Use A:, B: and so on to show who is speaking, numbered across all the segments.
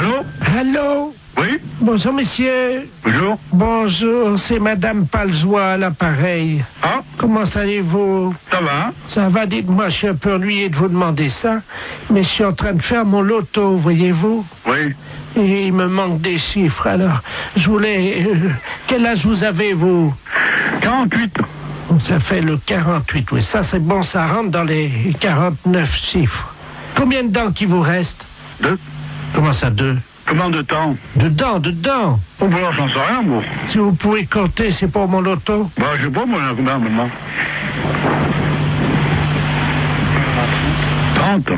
A: Allô?
B: Allô?
A: Oui?
B: Bonjour, monsieur.
A: Bonjour.
B: Bonjour, c'est Madame Palzois à l'appareil.
A: Ah,
B: Comment allez-vous?
A: ça va?
B: Ça va, dites-moi, je suis un peu ennuyé de vous demander ça, mais je suis en train de faire mon loto, voyez-vous?
A: Oui.
B: Et il me manque des chiffres, alors je voulais... quel âge vous avez, vous?
A: 48.
B: Ça fait le 48, oui. Ça, c'est bon, ça rentre dans les 49 chiffres. Combien de dents qui vous reste?
A: 2.
B: Comment ça, 2?
A: Combien de temps?
B: Dedans.
A: Oh, bah, j'en sais rien, moi.
B: Si vous pouvez compter, c'est pour mon loto.
A: Bah, je sais pas, moi, combien maintenant? 30.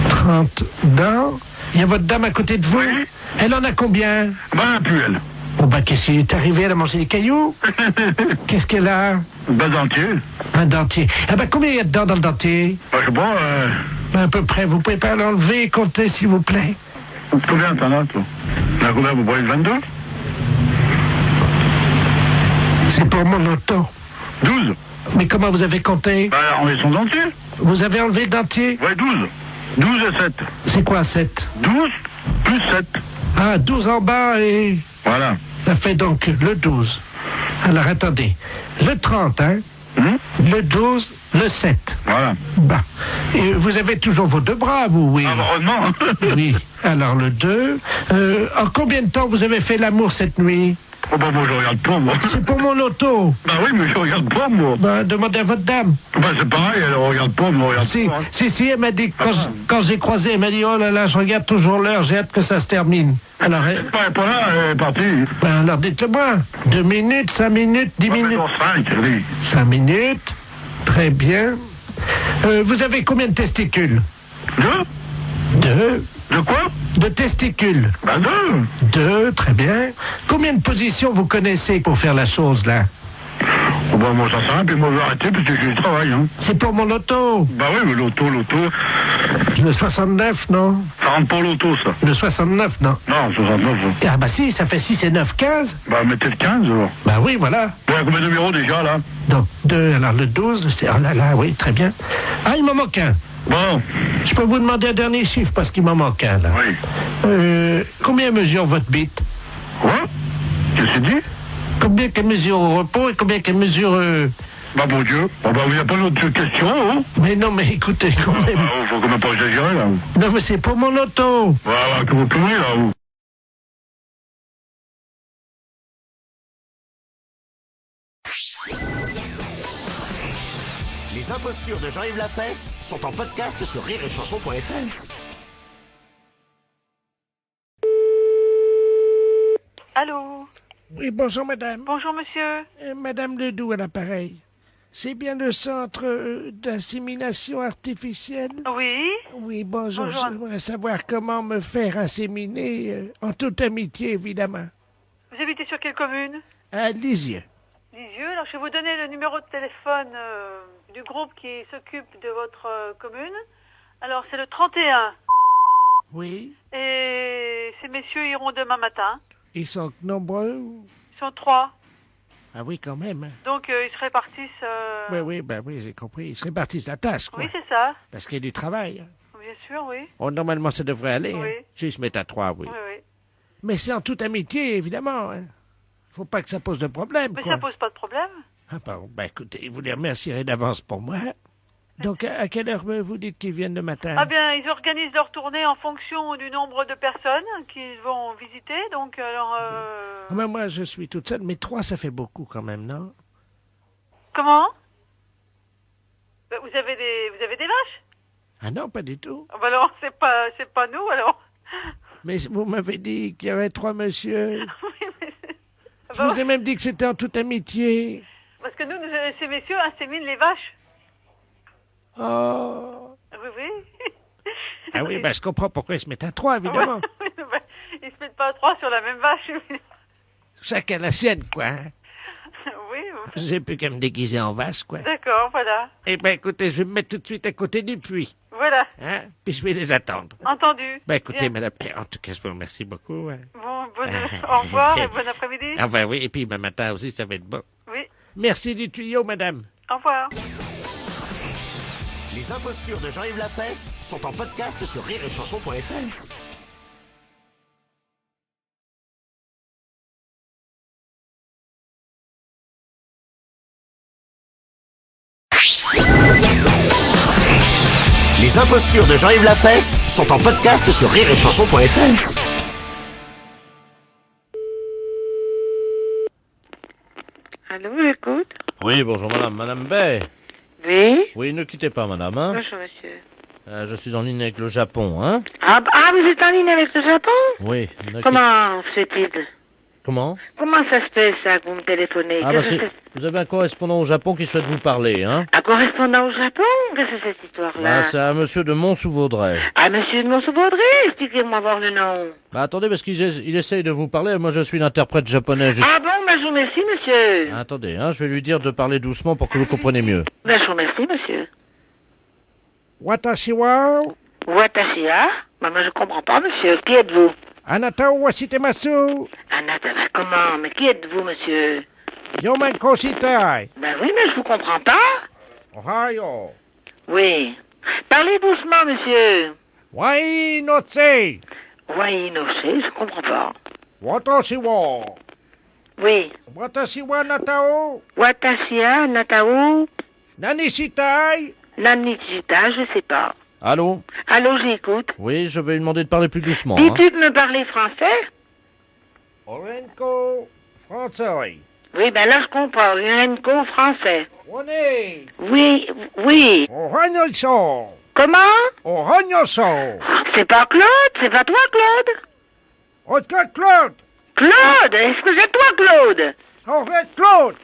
B: 30 dents. Il y a votre dame à côté de vous?
A: Oui.
B: Elle en a combien?
A: Bah, plus elle.
B: Bon, bah, qu'est-ce qui est arrivé? Elle a mangé des cailloux? Qu'est-ce qu'elle a?
A: Bah, dentier.
B: Un dentier. Ah, bah, combien il y a de dents dans le dentier?
A: Bah, je sais pas,
B: À peu près. Vous pouvez pas l'enlever et compter, s'il vous plaît?
A: combien t'en as, toi? T'en as combien, vous prenez 22?
B: C'est pour mon loto.
A: 12.
B: Mais comment vous avez compté?
A: Bah, on est son dentier.
B: Vous avez enlevé le dentier?
A: Ouais, 12. 12 et 7.
B: C'est quoi, 7?
A: 12 plus 7.
B: Ah, 12 en bas et...
A: Voilà.
B: Ça fait donc le 12. Alors, attendez. Le 30, hein? Le 12, le 7.
A: Voilà.
B: Bah. Et vous avez toujours vos deux bras, vous, oui?
A: Heureusement.
B: Oui. Alors, le 2. En combien de temps vous avez fait l'amour cette nuit?
A: Oh, bah, moi, je regarde pas, moi.
B: C'est pour mon loto.
A: Bah oui, mais je regarde pas, moi.
B: Bah, demandez à votre dame.
A: Bah, c'est pareil, elle regarde pas, moi, regarde
B: Si,
A: pas. Hein.
B: si, elle m'a dit, que quand j'ai croisé, elle m'a dit, oh là là, je regarde toujours l'heure, j'ai hâte que ça se termine. Alors,
A: Elle est pas là, elle est partie.
B: ben, alors dites-le-moi. 2 minutes, 5 minutes, 10 minutes.
A: 5, oui.
B: 5 minutes. Très bien. Vous avez combien de testicules? 2.
A: De quoi?
B: De testicules?
A: Bah 2.
B: 2, très bien. Combien de positions vous connaissez pour faire la chose, là?
A: Oh, bah moi, ça sert à rien, puis moi, je vais arrêter, parce que j'ai du travail, hein.
B: C'est pour mon loto.
A: Bah oui, mais l'auto.
B: Le 69, non?
A: Ça rentre pas l'auto, ça.
B: Le 69, non?
A: Non, 69. Hein.
B: Ah bah si, ça fait 6 et 9, 15.
A: Bah, mettez le 15, alors.
B: Bah oui, voilà.
A: Bon, combien de numéros, déjà, là?
B: Donc 2, alors le 12, c'est... Oh là là, oui, très bien. Ah, il m'en manque un.
A: Bon.
B: Je peux vous demander un dernier chiffre, parce qu'il m'en manque un, là.
A: Oui.
B: Combien mesure votre bite?
A: Quoi? Qu'est-ce que tu dis?
B: Combien qu'elle mesure au repos et combien qu'elle mesure...
A: Bah, bon Dieu. Oh, bah, il n'y a pas d'autres questions, hein?
B: Mais non, mais écoutez, quand même...
A: Ah, faut quand même pas exagérer, là.
B: Non, mais c'est pour mon auto.
A: Voilà, que vous pouvez, là, vous.
C: Les impostures de Jean-Yves Lafesse sont en podcast sur rireetchanson.fr.
D: Allô?
B: Oui, bonjour, madame.
D: Bonjour, monsieur.
B: Madame Ledoux à l'appareil. C'est bien le centre d'insémination artificielle?
D: Oui?
B: Oui, bonjour.
D: Bonjour.
B: J'aimerais savoir comment me faire inséminer, en toute amitié, évidemment.
D: Vous habitez sur quelle commune?
B: À Lisieux.
D: Lisieux. Alors, je vais vous donner le numéro de téléphone du groupe qui s'occupe de votre commune. Alors, c'est le 31.
B: Oui.
D: Et ces messieurs iront demain matin.
B: Ils sont nombreux?
D: Ils sont 3.
B: Ah oui, quand même.
D: Donc, ils se répartissent...
B: Oui, j'ai compris. Ils se répartissent la tâche, quoi.
D: Oui, c'est ça.
B: Parce qu'il y a du travail.
D: Bien sûr, oui.
B: Oh, normalement, ça devrait aller.
D: Oui.
B: Hein. S'ils se mettent à 3, oui.
D: Oui, oui.
B: Mais c'est en toute amitié, évidemment. Hein. Faut pas que ça pose de problème,
D: Mais
B: quoi.
D: ça pose pas de problème.
B: Ah bon, ben écoutez, vous les remercierez d'avance pour moi. Donc, à quelle heure vous dites qu'ils viennent le matin?
D: Ah bien, ils organisent leur tournée en fonction du nombre de personnes qu'ils vont visiter. Donc, alors...
B: Ah ben, moi, je suis toute seule, mais 3, ça fait beaucoup quand même, non?
D: Comment? Ben, vous avez des vaches?
B: Ah non, pas du tout.
D: Ah ben alors, c'est pas nous, alors.
B: Mais vous m'avez dit qu'il y avait 3 monsieur.
D: Oui, mais
B: Je vous ai même dit que c'était en toute amitié.
D: parce que nous, ces messieurs inséminent les vaches.
B: Oh.
D: Oui, oui.
B: Ah oui, ben je comprends pourquoi ils se mettent à 3, évidemment.
D: Ouais, ben, ils se mettent pas à 3 sur la même vache.
B: Chacun la sienne, quoi. Hein.
D: Oui.
B: J'ai plus qu'à me déguiser en vache, quoi.
D: D'accord, voilà.
B: Eh ben écoutez, je vais me mettre tout de suite à côté du puits.
D: Voilà.
B: Hein? Puis je vais les attendre.
D: Entendu.
B: Ben écoutez,
D: Bien.
B: madame, en tout cas, je vous remercie beaucoup. Hein.
D: Bon, au revoir et bon après-midi.
B: Ah ben oui, et puis ben, matin aussi, ça va être bon.
D: Oui.
B: Merci du tuyau, madame.
D: Au revoir.
C: Les impostures de Jean-Yves Lafesse sont en podcast sur rireetchanson.fr. Les impostures de Jean-Yves Lafesse sont en podcast sur rireetchanson.fr.
E: Allô, j'écoute.
F: Oui, bonjour madame. Madame Bay.
E: Oui.
F: Oui, ne quittez pas madame. Hein.
E: Bonjour, monsieur.
F: Je suis en ligne avec le Japon. Hein.
E: Vous êtes en ligne avec le Japon?
F: Oui.
E: Comment se fait-il?
F: Comment
E: Ça se fait, ça, que vous me téléphonez?
F: Vous avez un correspondant au Japon qui souhaite vous parler. Hein.
E: Un correspondant au Japon? Qu'est-ce que c'est cette histoire-là?
F: C'est un monsieur de Mont-sous-Vaudrey.
E: Ah, monsieur de Mont-sous-Vaudrey? Expliquez-moi voir le nom.
F: Attendez, parce qu'il essaye de vous parler. Moi, je suis l'interprète japonais.
E: Je vous remercie, monsieur.
F: Attendez, je vais lui dire de parler doucement pour que vous compreniez mieux.
E: Je vous remercie, monsieur.
B: Watashi wa
E: Watashi wa? Moi, je comprends pas, monsieur. Qui êtes-vous?
B: Anata wa shitemasu.
E: Comment? Mais qui êtes-vous, monsieur?
B: Yomen ko shitai.
E: Ben oui, mais je vous comprends pas.
B: Ohayo.
E: Oui. Parlez doucement, monsieur.
B: Wai no tse.
E: Wai no tse, je comprends pas.
B: Watashi wa.
E: Oui.
B: Watashi wa natao.
E: Watashi wa natao.
B: Nani shitai.
E: Nani shitai, je sais pas.
F: Allô?
E: Allô, j'écoute.
F: Oui, je vais lui demander de parler plus doucement.
E: Dis-tu de me parler français?
B: Orenko français.
E: Oui, ben là, je comprends. Orenko français.
B: Oné.
E: Oui.
B: Oranyoso.
E: Comment?
B: Oranyoso.
E: C'est pas Claude, c'est pas toi, Claude.
B: Autre Claude.
E: Claude, est-ce que c'est toi, Claude?
B: Claude.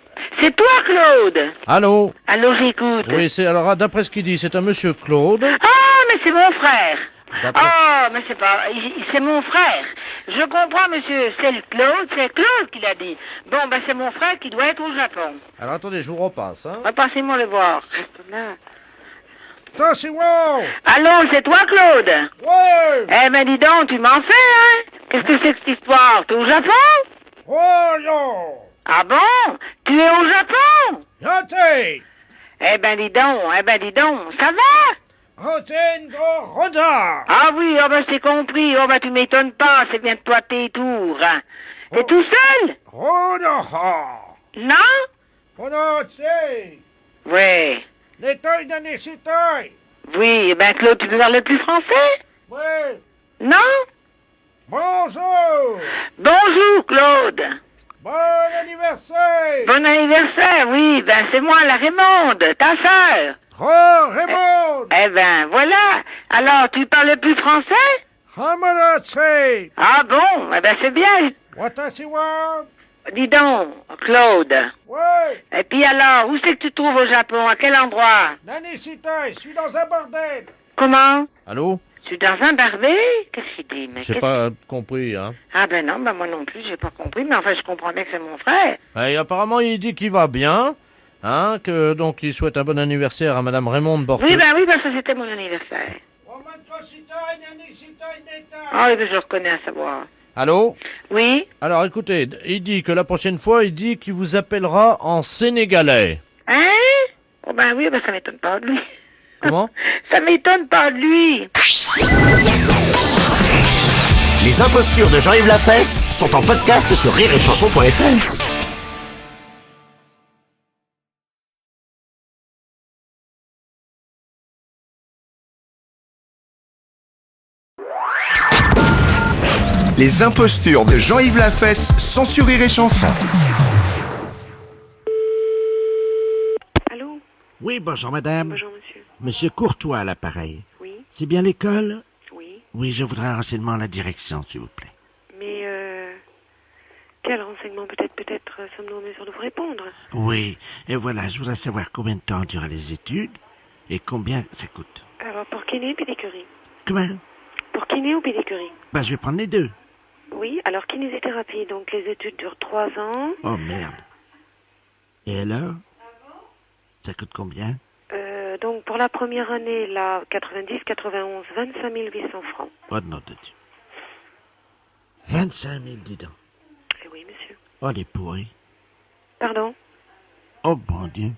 E: C'est toi, Claude.
F: Allô?
E: Allô, j'écoute.
F: Oui, alors, d'après ce qu'il dit, c'est un monsieur Claude.
E: Ah, mais c'est mon frère. Mais c'est pas... C'est mon frère. Je comprends, monsieur. C'est Claude qui l'a dit. Bon, c'est mon frère qui doit être au Japon.
F: Alors, attendez, je vous repasse, hein.
E: Repassez-moi le voir. Reste là.
B: Allô,
E: c'est toi, Claude?
B: Ouais.
E: Eh ben, dis donc, tu m'en fais, hein? Qu'est-ce que c'est que cette histoire? T'es au Japon?
B: Oh, non.
E: Ah bon? Tu es au Japon?
B: J'étais.
E: Eh ben, dis donc, ça va?
B: Roda.
E: Ah oui, c'est compris. Tu m'étonnes pas, c'est bien de toi tes tours. Hein. T'es tout seul?
B: Roda.
E: Non?
B: Roda,
E: Oui.
B: L'étoile d'un échitaille.
E: Oui, Claude, tu peux parler plus français?
B: Oui.
E: Non?
B: Bonjour.
E: Bonjour, Claude.
B: Bon anniversaire.
E: Bon anniversaire, oui, c'est moi, la Raymonde, ta sœur.
B: Oh, Raymond.
E: Eh ben, voilà. Alors, tu parles plus français?
B: Hamarache.
E: Ah bon? C'est bien.
B: Watashi wa.
E: Dis donc, Claude.
B: Ouais.
E: Et puis alors, où c'est que tu te trouves au Japon? À quel endroit?
B: Nanishitai, je suis dans un bordel.
E: Comment?
F: Allô?
E: Tu es dans un barbé? Qu'est-ce qu'il dit?
F: J'ai pas compris, hein.
E: Ah non, moi non plus, j'ai pas compris, mais enfin, je comprends bien que c'est mon frère.
F: Et apparemment, il dit qu'il va bien, hein, que donc il souhaite un bon anniversaire à madame Raymonde Borteux.
E: Oui, ça c'était mon anniversaire. Ah oui, je reconnais à savoir.
F: Allô?
E: Oui?
F: Alors, écoutez, il dit que la prochaine fois, il dit qu'il vous appellera en sénégalais.
E: Hein? Oui, ça m'étonne pas de lui.
F: Comment?
E: Ça m'étonne pas de lui.
C: Les impostures de Jean-Yves Lafesse sont en podcast sur rireetchanson.fr.
G: Les impostures de Jean-Yves Lafesse sont sur Rire et Chanson.
H: Allô?
B: Oui, bonjour madame.
H: Bonjour monsieur.
B: Monsieur Courtois à l'appareil.
H: Oui,
B: C'est bien l'école?
H: oui.
B: Oui, je voudrais un renseignement à la direction, s'il vous plaît.
H: Mais quel renseignement peut-être sommes-nous en mesure de vous répondre?
B: Oui, et voilà, je voudrais savoir combien de temps durent les études et combien ça coûte.
H: Alors pour kiné ou pédicure?
B: Comment?
H: Pour kiné ou pédicure?
B: Je vais prendre les deux.
H: Oui, alors kinésithérapie, donc les études durent 3 ans.
B: Oh merde. Et alors? Ça coûte combien?
H: Donc pour la première année, là, 90, 91, 25 800 francs.
B: Oh nom de Dieu. 25 000, dis donc.
H: Eh oui, monsieur.
B: Oh, les pourris.
H: Pardon?
B: Oh, bon Dieu.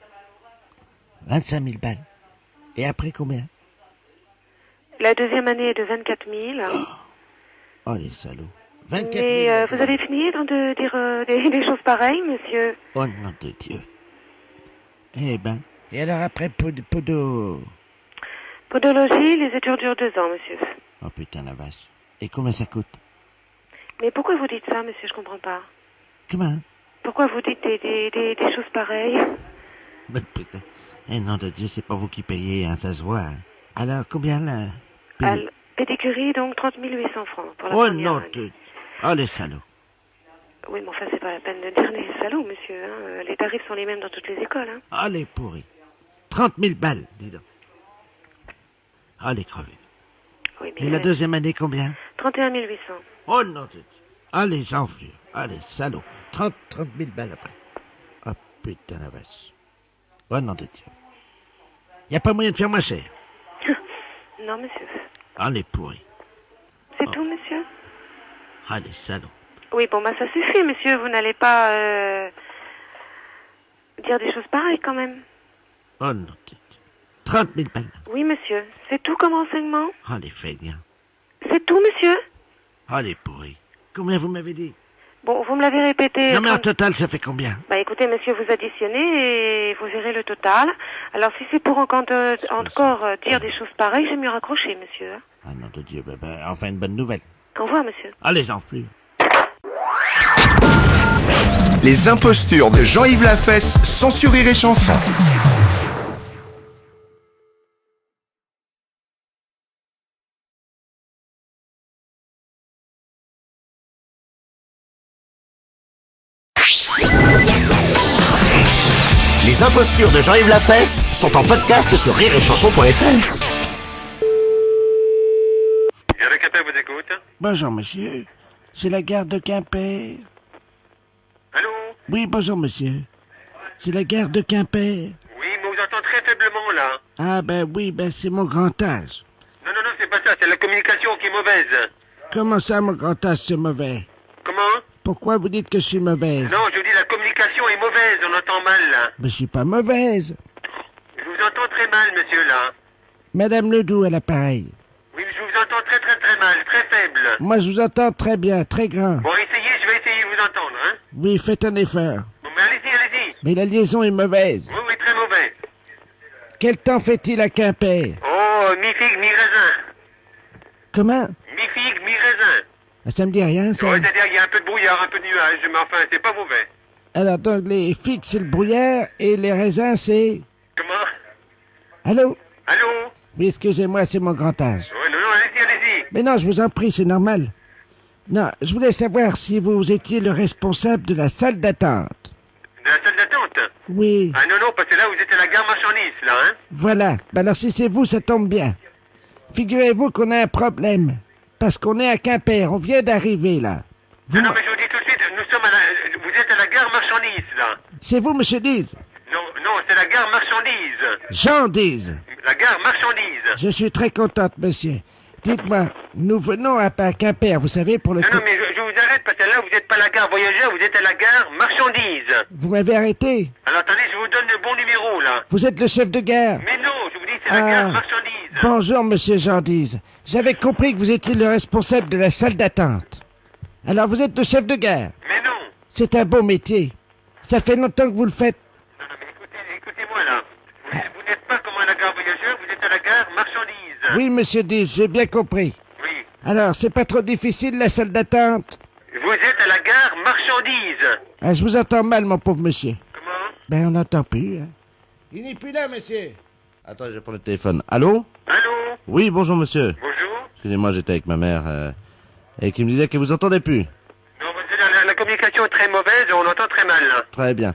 B: 25 000 balles. Et après combien?
H: La deuxième année est de 24 000.
B: Oh, les salauds. 24 000.
H: Mais vous avez fini de dire des choses pareilles, monsieur?
B: Oh, nom de Dieu. Eh ben. Et alors après, Podo?
H: Podologie, les études durent 2 ans, monsieur.
I: Oh putain la vache. Et combien ça coûte?
H: Mais pourquoi vous dites ça, monsieur? Je comprends pas.
I: Comment?
H: Pourquoi vous dites des choses pareilles?
I: Mais putain. Eh nom de Dieu, c'est pas vous qui payez, hein, ça se voit. Hein. Alors, combien là?
H: Pédicurie, donc 30 800 francs pour la
I: Oh
H: première
I: non,
H: année.
I: Oh les salauds.
H: Oui, mais enfin, c'est pas la peine de dire les salauds, monsieur. Hein. Les tarifs sont les mêmes dans toutes les écoles. Hein.
I: Oh les pourris. 30 000 balles, dis donc. Oh les crevés.
H: Oui, mais
I: Et la deuxième année, combien?
H: 31 800.
I: Oh non, de Dieu. Oh les enflures. Oh les salauds. 30 000 balles après. Oh putain la vache. Oh non de Dieu. Y a pas moyen de faire moins cher?
H: Non, monsieur.
I: Oh les pourris.
H: C'est tout, monsieur?
I: Oh les salauds.
H: Oui, bon, bah ça suffit, monsieur. Vous n'allez pas dire des choses pareilles, quand même.
I: Oh non de Dieu. 30 000 balles.
H: Oui, monsieur. C'est tout comme renseignement?
I: Oh les feignants.
H: C'est tout, monsieur?
I: Oh les pourris. Combien vous m'avez dit?
H: Bon, vous me l'avez répété.
I: Non mais en total, ça fait combien?
H: Bah écoutez, monsieur, vous additionnez et vous verrez le total. Alors si c'est pour encore dire des choses pareilles, j'ai mieux raccrocher, monsieur.
I: Ah non de Dieu, enfin une bonne nouvelle.
H: Au revoir, monsieur.
I: Ah les enflures.
G: Les impostures de Jean-Yves Lafesse, sans sur Rire et Chanson.
C: Les impostures de Jean-Yves Lafesse sont en podcast sur rireetchanson.fr.
A: Gare de Quimper vous écoute.
I: Bonjour monsieur. C'est la gare de Quimper.
A: Allô?
I: Oui, bonjour monsieur. C'est la gare de Quimper.
A: Oui, mais on vous entend très faiblement là.
I: Ah ben oui, c'est mon grand âge.
A: Non, c'est pas ça, c'est la communication qui est mauvaise.
I: Comment ça mon grand âge c'est mauvais?
A: Comment?
I: Pourquoi vous dites que je suis mauvaise?
A: Non, je vous dis la communication est mauvaise, on entend mal là.
I: Mais je suis pas mauvaise.
A: Je vous entends très mal, monsieur là.
I: Madame Ledoux à l'appareil.
A: Oui, mais je vous entends très mal, très faible.
I: Moi je vous entends très bien, très grand.
A: Bon, essayez, je vais essayer de vous entendre, hein.
I: Oui, faites un effort.
A: Bon, mais allez-y.
I: Mais la liaison est mauvaise.
A: Oui, très mauvais.
I: Quel temps fait-il à Quimper?
A: Oh, mi-figue, mi-raisin.
I: Comment?
A: Mi-figue, mi-raisin.
I: Ça me dit rien ça.
A: Ouais, c'est-à-dire qu'il y a un peu de brouillard, un peu de nuage, mais enfin, c'est pas mauvais.
I: Alors donc les figues c'est le brouillard et les raisins c'est...
A: Comment?
I: Allô?
A: Allô?
I: Oui, excusez-moi, c'est mon grand âge.
A: Ouais, non, allez-y.
I: Mais non, je vous en prie, c'est normal. Non, je voulais savoir si vous étiez le responsable de la salle d'attente.
A: De la salle d'attente?
I: Oui.
A: Ah non, parce que là, vous êtes à la gare marchandise, là, hein?
I: Voilà. Alors si c'est vous, ça tombe bien. Figurez-vous qu'on a un problème. Parce qu'on est à Quimper, on vient d'arriver, là.
A: Non, mais je vous dis tout de suite, vous êtes à la gare marchandise, là.
I: C'est vous, monsieur Diz?
A: Non, c'est la gare marchandise.
I: Jean Diz.
A: La gare marchandise.
I: Je suis très contente, monsieur. Dites-moi, nous venons à Quimper, vous savez, pour le...
A: Non, mais je vous arrête, parce que là, vous n'êtes pas à la gare voyageur, vous êtes à la gare marchandise.
I: Vous m'avez arrêté?
A: Alors, attendez, je vous donne le bon numéro, là.
I: Vous êtes le chef de gare?
A: Mais non, je vous dis, c'est la gare marchandise.
I: Bonjour, monsieur Jean Diz. J'avais compris que vous étiez le responsable de la salle d'attente. Alors, vous êtes le chef de gare?
A: Mais non.
I: C'est un beau métier. Ça fait longtemps que vous le faites.
A: Non, mais écoutez-moi, là. Vous n'êtes pas comme à la gare voyageur, vous êtes à la gare marchandise.
I: Oui, monsieur Diz, j'ai bien compris.
A: Oui.
I: Alors, c'est pas trop difficile, la salle d'attente?
A: Vous êtes à la gare marchandise.
I: Ah, je vous entends mal, mon pauvre monsieur.
A: Comment?
I: On n'entend plus, hein. Il n'est plus là, monsieur.
F: Attends, je vais prendre le téléphone. Allô?
A: Allô?
F: Oui, bonjour monsieur.
A: Bonjour.
F: Excusez-moi, j'étais avec ma mère et qui me disait que vous entendez plus.
A: Non, la communication est très mauvaise, on entend très mal, là.
F: Très bien.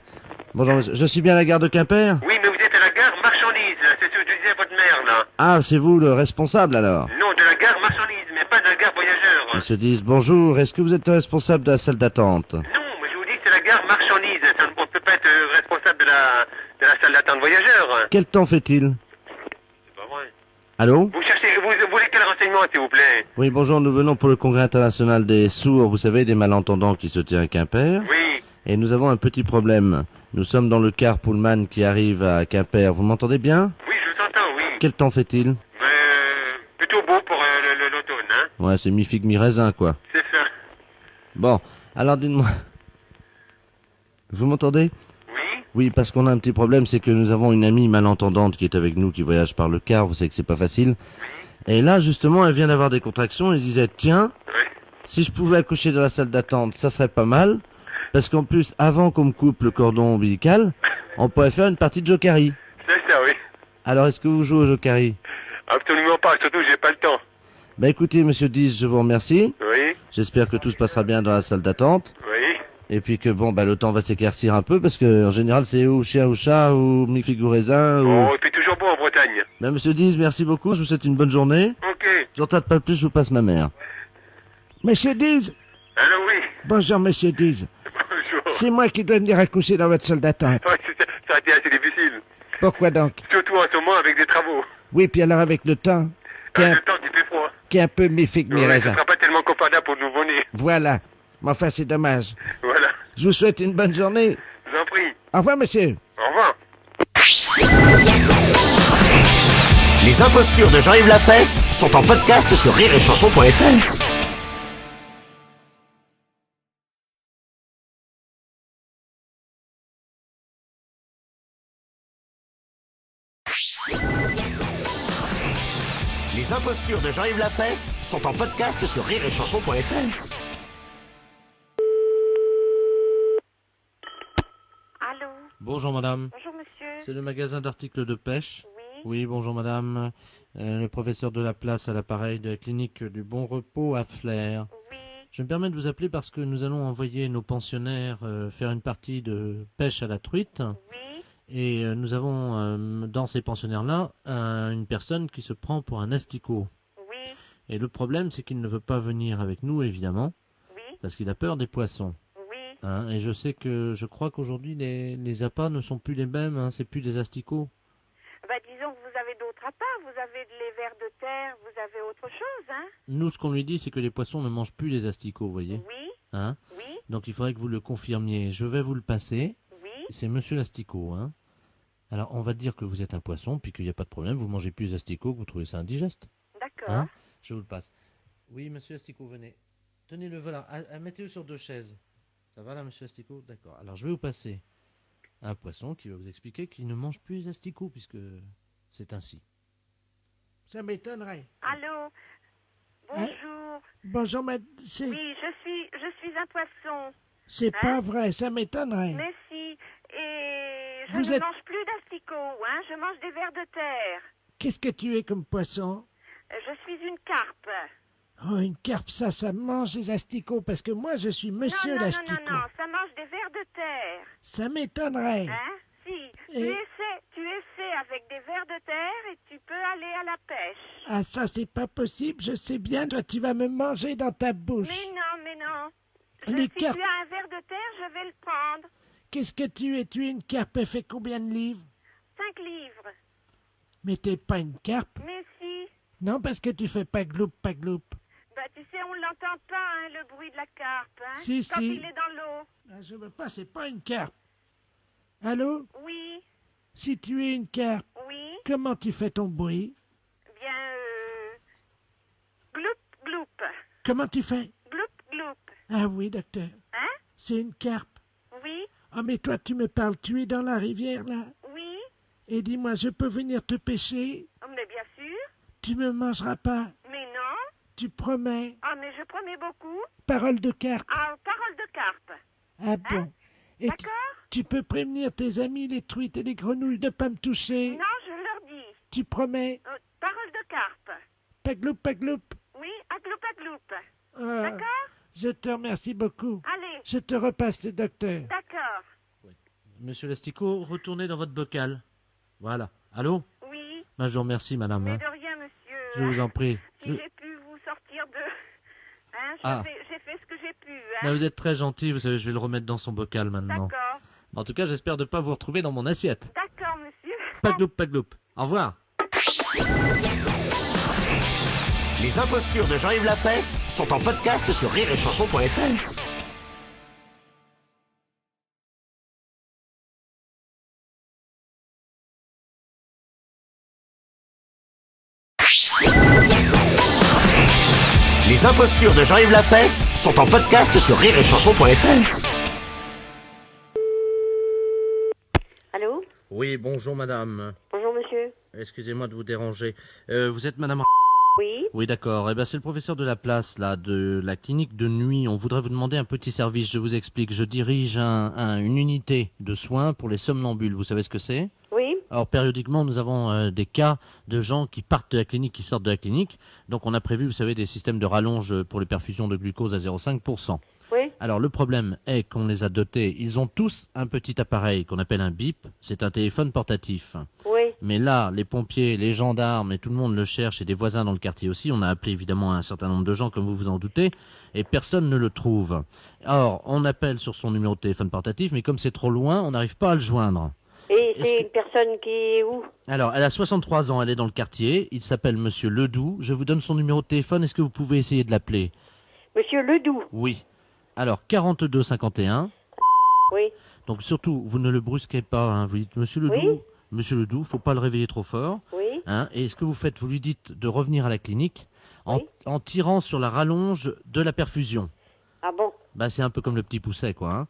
F: Bonjour monsieur. Je suis bien à la gare de Quimper?
A: Oui, mais vous êtes à la gare marchandise, là. C'est ce que je disais à votre mère, là.
F: Ah, c'est vous le responsable alors?
A: Non, de la gare marchandise, mais pas de la gare voyageur.
F: Monsieur Diz, bonjour. Est-ce que vous êtes le responsable de la salle d'attente?
A: Non, mais je vous dis que c'est la gare marchandise. On ne peut pas être responsable de la salle d'attente voyageur.
F: Quel temps fait-il?
A: C'est pas vrai.
F: Allô?
A: Vous voulez quel renseignement, s'il vous plaît?
F: Oui, bonjour, nous venons pour le congrès international des sourds, vous savez, des malentendants qui se tient à Quimper.
A: Oui.
F: Et nous avons un petit problème. Nous sommes dans le car Pullman qui arrive à Quimper. Vous m'entendez bien?
A: Oui, je vous entends, oui.
F: Quel temps fait-il?
A: Plutôt beau pour l'automne, hein?
F: Ouais, c'est mi-figue, mi-raisin, quoi.
A: C'est ça.
F: Bon, alors dites-moi. Vous m'entendez?
A: Oui.
F: Oui, parce qu'on a un petit problème, c'est que nous avons une amie malentendante qui est avec nous, qui voyage par le car, vous savez que c'est pas facile. Et là, justement, elle vient d'avoir des contractions, elle disait, tiens, si je pouvais accoucher dans la salle d'attente, ça serait pas mal, parce qu'en plus, avant qu'on me coupe le cordon ombilical, on pourrait faire une partie de Jokari.
A: C'est ça, oui.
F: Alors, est-ce que vous jouez au Jokari?
A: Absolument pas, surtout j'ai pas le temps.
F: Bah écoutez, monsieur 10, je vous remercie.
A: Oui,
F: J'espère que tout se passera bien dans la salle d'attente.
A: oui.
F: Et puis que bon, bah le temps va s'éclaircir un peu, parce que en général, c'est ou chien ou chat, ou mi-figue ou raisin, ou...
A: Oh, il fait toujours beau en Bretagne.
F: Bah monsieur 10, merci beaucoup, je vous souhaite une bonne journée.
A: Ok.
F: J'en tarde pas plus, je vous passe ma mère.
I: Monsieur Diz.
A: Allô, oui.
I: Bonjour, monsieur Diz.
A: Bonjour.
I: C'est moi qui dois venir accoucher dans votre salle d'attente.
A: Ouais, ça a été assez difficile.
I: Pourquoi donc?
A: Surtout en ce moment avec des travaux.
I: Oui, puis alors avec le temps, qui est
A: Avec
I: un,
A: le temps, il fait froid.
I: qui est un peu mi-figue,
A: Ouais, ce
I: mi-raisin.
A: sera pas tellement confortable pour nous nouveau-nés.
I: Voilà. Mais enfin, c'est dommage.
A: Voilà.
I: Je vous souhaite une bonne journée.
A: Je vous en prie.
I: Au revoir, monsieur.
A: Au revoir.
C: Les impostures de Jean-Yves Lafesse sont en podcast sur rireetchanson.fr. Les impostures de Jean-Yves Lafesse sont en podcast sur rireetchanson.fr.
H: Allô?
F: Bonjour madame,
H: Bonjour, monsieur.
F: c'est le magasin d'articles de pêche.
H: Oui.
F: Oui, bonjour madame. Le professeur de la place à l'appareil de la clinique du Bon Repos à Flers.
H: Oui.
F: Je me permets de vous appeler parce que nous allons envoyer nos pensionnaires faire une partie de pêche à la truite.
H: Oui.
F: Et nous avons dans ces pensionnaires-là une personne qui se prend pour un asticot.
H: Oui.
F: Et le problème, c'est qu'il ne veut pas venir avec nous, évidemment,
H: Oui.
F: parce qu'il a peur des poissons.
H: Oui.
F: Hein, et je crois qu'aujourd'hui, les appâts ne sont plus les mêmes, hein, c'est plus des asticots.
H: Bah, disons que vous avez d'autres appâts. Vous avez les vers de terre, vous avez autre chose, hein?
F: Nous, ce qu'on lui dit, c'est que les poissons ne mangent plus les asticots, vous voyez.
H: Oui.
F: Hein.
H: Oui.
F: Donc il faudrait que vous le confirmiez. Je vais vous le passer.
H: Oui.
F: C'est monsieur l'asticot. Hein. Alors on va dire que vous êtes un poisson, puis qu'il n'y a pas de problème, vous mangez plus les asticots, que vous trouvez ça indigeste.
H: D'accord.
F: Hein. Je vous le passe. Oui, monsieur Asticot, venez. Tenez-le, voilà. Mettez-le sur 2 chaises. Ça va là, monsieur Asticot? D'accord. Alors, je vais vous passer un poisson qui va vous expliquer qu'il ne mange plus les asticots, puisque c'est ainsi.
I: Ça m'étonnerait.
H: Allô? Bonjour.
I: Bonjour, madame.
H: Oui, je suis un poisson.
I: C'est pas vrai, ça m'étonnerait.
H: Mais si. Et je
I: Vous
H: ne
I: êtes-
H: mange plus d'asticots, hein? Je mange des vers de terre.
I: Qu'est-ce que tu es comme poisson?
H: Je suis une carpe.
I: Oh, une carpe, ça mange les asticots, parce que moi, je suis monsieur
H: non,
I: l'asticot.
H: non, ça mange des vers de terre.
I: Ça m'étonnerait.
H: Hein? Si.
I: Et-
H: Tu essaies avec des vers de terre et tu peux aller à la pêche.
I: Ah, ça, c'est pas possible, je sais bien, toi, tu vas me manger dans ta bouche.
H: Mais non.
I: Les
H: Si
I: carpes-
H: tu as un ver de terre, je vais le prendre.
I: Qu'est-ce que tu es? Tu es une carpe, elle fait combien de livres?
H: 5 livres.
I: Mais t'es pas une carpe?
H: Mais si.
I: Non, parce que tu fais pas gloup, pas gloup.
H: Bah, tu sais, on l'entend pas, hein, le bruit de la carpe, hein,
I: Si,
H: quand
I: si.
H: il est dans l'eau.
I: Ah, je veux pas, c'est pas une carpe. Allô?
H: Oui,
I: Si tu es une carpe,
H: oui,
I: comment tu fais ton bruit?
H: bien, gloup, gloup,
I: Comment tu fais?
H: gloup, gloup,
I: Ah oui, docteur.
H: hein,
I: C'est une carpe.
H: oui,
I: Ah, mais toi, tu me parles, tu es dans la rivière, là?
H: oui,
I: Et dis-moi, je peux venir te pêcher?
H: oh, mais bien sûr,
I: Tu me mangeras pas?
H: mais non,
I: Tu promets?
H: ah, mais je promets beaucoup,
I: Parole de carpe.
H: ah, parole de carpe,
I: Ah bon? Et
H: d'accord?
I: tu peux prévenir tes amis, les truites et les grenouilles, de pas me toucher?
H: Non, je leur dis,
I: Tu promets?
H: parole de carpe,
I: Pas gloup, pas gloup.
H: oui, à gloup,
I: Ah,
H: d'accord?
I: je te remercie beaucoup.
H: Allez,
I: Je te repasse le docteur.
H: d'accord,
F: Monsieur l'asticot, retournez dans votre bocal. Voilà. Allô?
H: oui,
F: Ben, je vous remercie, madame.
H: mais
F: Hein.
H: de rien, monsieur.
F: Je vous en prie.
H: Si j'ai pu vous sortir de... Hein,
F: Ah.
H: j'ai fait ce que j'ai pu,
F: Ben,
H: hein.
F: vous êtes très gentil, vous savez, je vais le remettre dans son bocal maintenant.
H: D'accord,
F: En tout cas, j'espère ne pas vous retrouver dans mon assiette.
H: d'accord, monsieur.
F: Pas gloup, pas gloup. Au revoir.
C: Les impostures de Jean-Yves Lafesse sont en podcast sur rireetchanson.fr. Les impostures de Jean-Yves Lafesse sont en podcast sur rireetchanson.fr.
F: Oui, bonjour madame.
H: Bonjour, monsieur.
F: Excusez-moi de vous déranger. Vous êtes madame...
H: Oui.
F: Oui, d'accord. Eh ben, c'est le professeur de la place, là, de la clinique de nuit. On voudrait vous demander un petit service. Je vous explique. Je dirige une unité de soins pour les somnambules. Vous savez ce que c'est?
H: Oui.
F: Alors, périodiquement, nous avons des cas de gens qui partent de la clinique, qui sortent de la clinique. Donc, on a prévu, vous savez, des systèmes de rallonge pour les perfusions de glucose à 0,5%.
H: Oui.
F: Alors, le problème est qu'on les a dotés. Ils ont tous un petit appareil qu'on appelle un bip. C'est un téléphone portatif.
H: Oui.
F: Mais là, les pompiers, les gendarmes et tout le monde le cherche, et des voisins dans le quartier aussi. On a appelé évidemment un certain nombre de gens, comme vous vous en doutez, et personne ne le trouve. Or, on appelle sur son numéro de téléphone portatif, mais comme c'est trop loin, on n'arrive pas à le joindre.
H: Et c'est une personne qui est où?
F: Alors, elle a 63 ans, elle est dans le quartier. Il s'appelle Monsieur Ledoux. Je vous donne son numéro de téléphone. Est-ce que vous pouvez essayer de l'appeler?
H: Monsieur Ledoux?
F: Oui. Alors, 42 51.
H: Oui.
F: Donc, surtout, vous ne le brusquez pas. Hein. Vous dites Monsieur Ledoux.
H: Oui.
F: Monsieur Ledoux, faut pas le réveiller trop fort.
H: Oui.
F: Hein. Et ce que vous faites, vous lui dites de revenir à la clinique
H: Oui.
F: en tirant sur la rallonge de la perfusion.
H: Ah bon?
F: Bah, c'est un peu comme le petit pousset, quoi. Hein.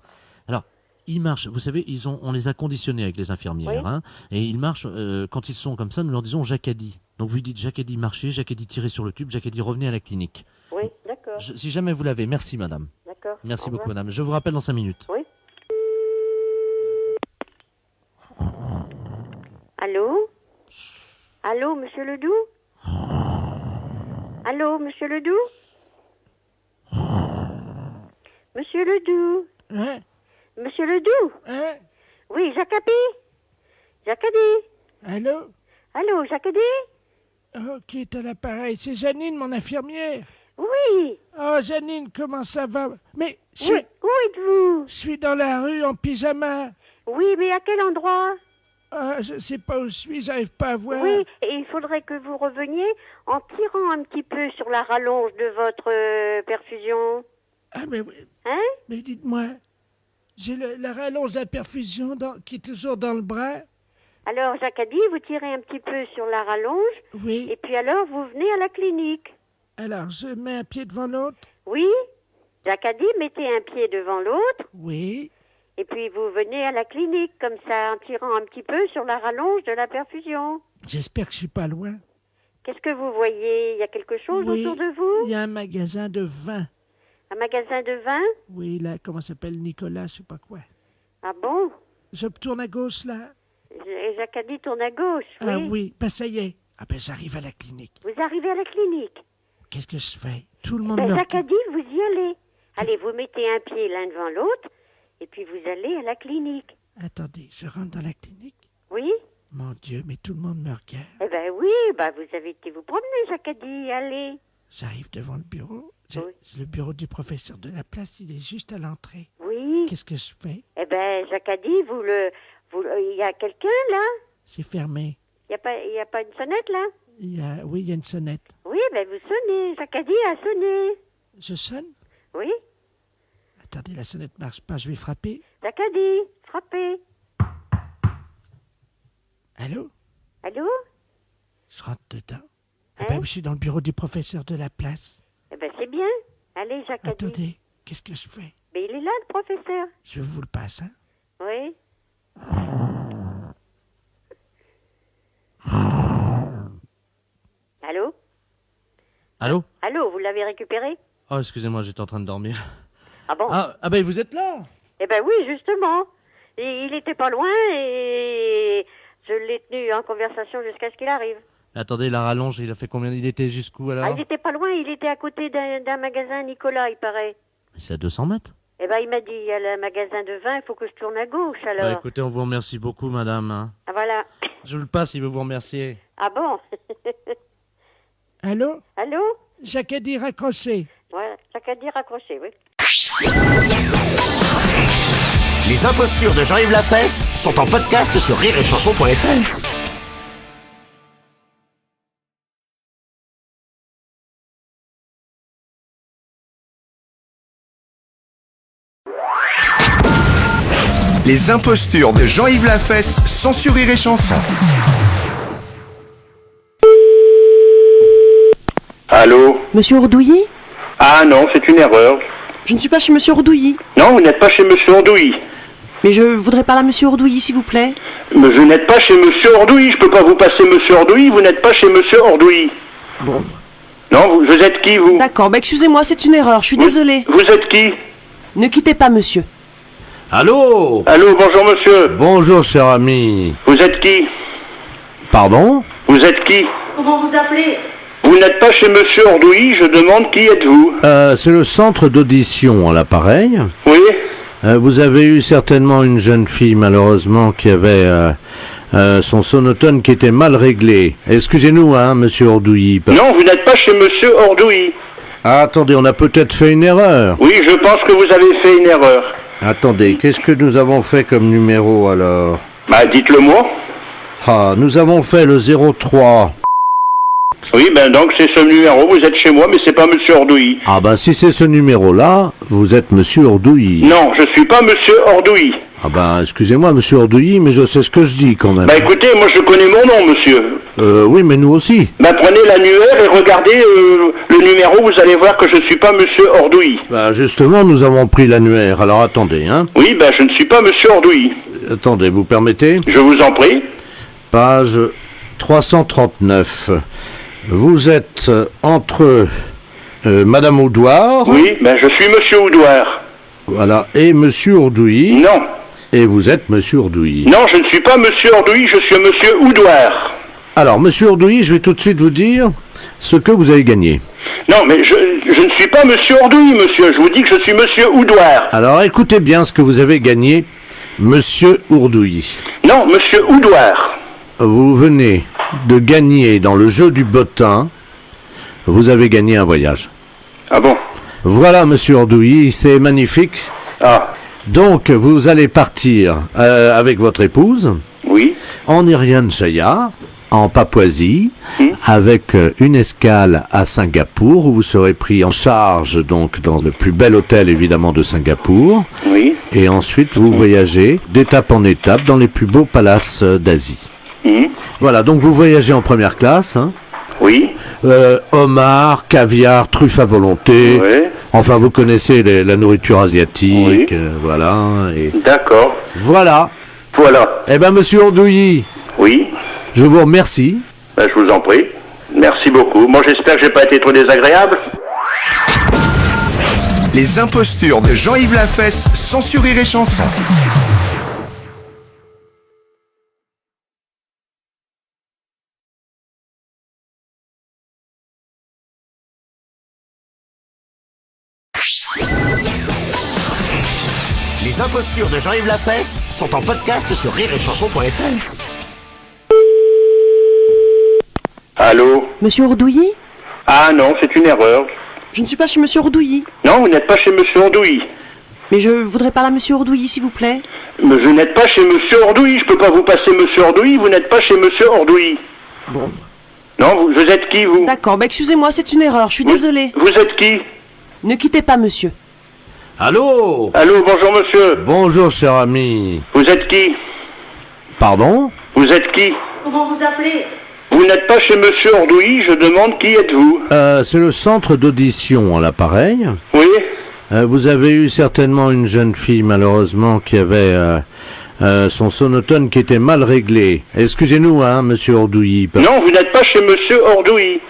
F: Alors, ils marchent. Vous savez, on les a conditionnés avec les infirmières.
H: Oui.
F: Hein, et ils marchent, quand ils sont comme ça, nous leur disons Jacadi. Donc, vous lui dites Jacadi, marchez, Jacadi, tirez sur le tube, Jacadi, revenez à la clinique.
H: Oui, d'accord.
F: Si jamais vous l'avez, merci madame.
H: D'accord.
F: Merci
H: Au
F: beaucoup
H: revoir.
F: madame. Je vous rappelle dans 5 minutes.
H: Oui. Allô? Allô, monsieur Ledoux? Allô, monsieur Ledoux? Monsieur Ledoux?
B: Hein?
H: Monsieur Ledoux?
B: Hein?
H: Oui, Jacadi? Jacadi?
B: Allô?
H: Allô, Jacadi?
B: Oh, qui est à l'appareil? C'est Janine, mon infirmière.
H: Oui.
B: Oh, Janine, comment ça va? Mais
H: Où êtes-vous?
B: je suis dans la rue en pyjama.
H: Oui, mais à quel endroit?
B: Ah, je sais pas où je suis, j'arrive pas à voir.
H: Oui, et il faudrait que vous reveniez en tirant un petit peu sur la rallonge de votre perfusion.
B: Ah, mais oui.
H: Hein?
B: Mais dites-moi, j'ai la rallonge de la perfusion qui est toujours dans le bras.
H: Alors, Jacadi, vous tirez un petit peu sur la rallonge,
B: Oui.
H: et puis alors, vous venez à la clinique.
B: Alors, je mets un pied devant l'autre.
H: Oui? Jacadi, mettez un pied devant l'autre,
B: Oui.
H: et puis vous venez à la clinique, comme ça, en tirant un petit peu sur la rallonge de la perfusion.
B: J'espère que je suis pas loin.
H: Qu'est-ce que vous voyez? Il y a quelque chose
B: Oui,
H: autour de vous?
B: il y a un magasin de vin.
H: Un magasin de vin?
B: Oui, là, comment ça s'appelle? Nicolas, je sais pas quoi.
H: Ah bon?
B: Je tourne à gauche, là.
H: Jacadi tourne à gauche, oui.
B: Ah oui, ben ça y est. Ah ben j'arrive à la clinique.
H: Vous arrivez à la clinique.
B: Qu'est-ce que je fais? Tout le monde
H: Ben,
B: me...
H: Jacadi, vous y allez. Allez, vous mettez un pied l'un devant l'autre, et puis vous allez à la clinique.
B: Attendez, je rentre dans la clinique.
H: Oui?
B: Mon Dieu, mais tout le monde me regarde.
H: Eh ben oui, bah vous avez été vous promener, Jacadi, allez.
B: J'arrive devant le bureau.
H: Oui.
B: C'est le bureau du professeur de la place, il est juste à l'entrée.
H: Oui.
B: Qu'est-ce que je fais?
H: Eh ben, Jacadi, il y a quelqu'un là?
B: C'est fermé.
H: Il y a pas une sonnette là?
B: Oui, il y a une sonnette.
H: Oui, ben vous sonnez. Jacadi a sonné.
B: Je sonne?
H: Oui?
B: Attendez, la sonnette marche pas, je vais frapper.
H: Jacadi, frappez.
B: Allô?
H: Allô?
B: Je rentre dedans. Ah
H: Hein?
B: ben, je suis dans le bureau du professeur de la place.
H: Eh ben c'est bien. Allez, Jacadi.
B: Attendez, qu'est-ce que je fais?
H: Mais il est là, le professeur.
B: Je vous le passe, hein?
H: Oui. Allô?
F: Allô?
H: Allô, vous l'avez récupéré?
F: Oh, excusez-moi, j'étais en train de dormir.
H: Ah bon?
F: Ah ben vous êtes là?
H: Eh ben oui, justement. Il était pas loin et je l'ai tenu en conversation jusqu'à ce qu'il arrive.
F: Attendez, la rallonge, il a fait combien? Il était jusqu'où alors?
H: Ah, il était pas loin, il était à côté d'un magasin Nicolas, il paraît.
F: C'est à 200 mètres.
H: Eh ben il m'a dit, il y a le magasin de vin, il faut que je tourne à gauche alors.
F: Bah écoutez, on vous remercie beaucoup madame. Hein.
H: Ah voilà.
F: Je vous le passe, il veut vous remercier.
H: Ah bon?
B: Allô?
H: Allô?
B: Jacadi raccroché.
H: Voilà, Jacadi raccroché, oui.
C: Les impostures de Jean-Yves Lafesse sont en podcast sur rireetchanson.fr.
G: Les impostures de Jean-Yves Lafesse sont sur Rire et Chanson.
A: Allô?
J: Monsieur Ordouilly?
A: Ah non, c'est une erreur.
J: Je ne suis pas chez Monsieur Ordouilly.
A: Non, vous n'êtes pas chez Monsieur Ondouilly.
J: Mais je voudrais parler à Monsieur Ordouilly, s'il vous plaît.
A: Mais vous n'êtes pas chez Monsieur Ordouille, je peux pas vous passer Monsieur Ordouille, vous n'êtes pas chez Monsieur Ordouille.
J: Bon.
A: Non, vous êtes qui, vous?
J: D'accord, excusez-moi, c'est une erreur, je suis désolée.
A: Vous êtes qui?
J: Ne quittez pas, monsieur.
F: Allô?
A: Allô, bonjour monsieur.
F: Bonjour, cher ami.
A: Vous êtes qui?
F: Pardon?
A: Vous êtes qui?
E: Comment vous appelez?
A: Vous n'êtes pas chez Monsieur Ordouille, je demande qui êtes-vous?
F: C'est le centre d'audition à l'appareil.
A: Oui?
F: Vous avez eu certainement une jeune fille, malheureusement, qui avait son sonotone qui était mal réglé. Excusez-nous, hein, Monsieur Ordouille.
A: Non, vous n'êtes pas chez Monsieur Ordouille.
F: Ah, attendez, on a peut-être fait une erreur.
A: Oui, je pense que vous avez fait une erreur.
F: Attendez, qu'est-ce que nous avons fait comme numéro, alors?
A: Bah, dites-le moi.
F: Ah, nous avons fait le 03.
A: Oui, ben donc c'est ce numéro, vous êtes chez moi, mais c'est pas Monsieur Ordouille.
F: Ah ben si c'est ce numéro-là, vous êtes Monsieur Ordouille.
A: Non, je suis pas Monsieur Ordouille.
F: Ah ben excusez-moi Monsieur Ordouille, mais je sais ce que je dis quand même.
A: Bah écoutez, moi je connais mon nom, monsieur.
F: Oui, mais nous aussi.
A: Bah prenez l'annuaire et regardez le numéro, vous allez voir que je suis pas Monsieur Ordouille.
F: Bah justement, nous avons pris l'annuaire, alors attendez, hein.
A: Oui, bah je ne suis pas Monsieur Ordouille.
F: Attendez, vous permettez?
A: Je vous en prie.
F: Page 339. Vous êtes entre Madame Oudoir.
A: Oui, ben je suis Monsieur Oudoir.
F: Voilà, et Monsieur Ordouille.
A: Non.
F: Et vous êtes Monsieur Ordouille.
A: Non, je ne suis pas Monsieur Ordouille, je suis Monsieur Oudoir.
F: Alors, Monsieur Ordouille, je vais tout de suite vous dire ce que vous avez gagné.
A: Non, mais je ne suis pas Monsieur Ordouille, monsieur. Je vous dis que je suis Monsieur Oudoir.
F: Alors, écoutez bien ce que vous avez gagné, Monsieur Ordouille.
A: Non, Monsieur Oudoir.
F: Vous venez de gagner dans le jeu du bottin, vous avez gagné un voyage.
A: Ah bon?
F: Voilà, Monsieur Ordouille, c'est magnifique.
A: Ah.
F: Donc, vous allez partir avec votre épouse.
A: Oui.
F: En Irian Jaya, en Papouasie, avec une escale à Singapour, où vous serez pris en charge, donc, dans le plus bel hôtel, évidemment, de Singapour.
A: Oui.
F: Et ensuite, vous voyagez d'étape en étape dans les plus beaux palaces d'Asie. Voilà, donc vous voyagez en première classe, hein.
A: Oui.
F: Homard, caviar, truffes à volonté.
A: Oui.
F: Enfin, vous connaissez la nourriture asiatique.
A: Oui.
F: Voilà. Et...
A: D'accord.
F: Voilà.
A: Voilà.
F: Eh ben, Monsieur Ordouille.
A: Oui.
F: Je vous remercie.
A: Ben, je vous en prie. Merci beaucoup. Moi, j'espère que j'ai pas été trop désagréable.
G: Les impostures de Jean-Yves Lafesse sont sur Rire et Chanson.
C: Les impostures de Jean-Yves Lafesse sont en podcast sur rireetchanson.fr.
A: Allô?
J: Monsieur Ordouille?
A: Ah non, c'est une erreur.
J: Je ne suis pas chez Monsieur Ordouille.
A: Non, vous n'êtes pas chez Monsieur Ordouille.
J: Mais je voudrais parler à Monsieur Ordouille, s'il vous plaît.
A: Mais vous n'êtes pas chez Monsieur Ordouille, je peux pas vous passer Monsieur Ordouille, vous n'êtes pas chez Monsieur Ordouille.
J: Bon.
A: Non, vous êtes qui, vous?
J: D'accord, excusez-moi, c'est une erreur, je suis désolée.
A: Vous êtes qui?
J: Ne quittez pas, monsieur.
F: Allô?
A: Allô, bonjour monsieur.
F: Bonjour, cher ami.
A: Vous êtes qui?
F: Pardon?
A: Vous êtes qui?
E: Comment vous appelez?
A: Vous n'êtes pas chez Monsieur Ordouille, je demande qui êtes-vous?
F: C'est le centre d'audition à l'appareil.
A: Oui.
F: Vous avez eu certainement une jeune fille, malheureusement, qui avait son sonotone qui était mal réglé. Excusez-nous, hein, Monsieur Ordouille.
A: Non, vous n'êtes pas chez Monsieur Ordouille.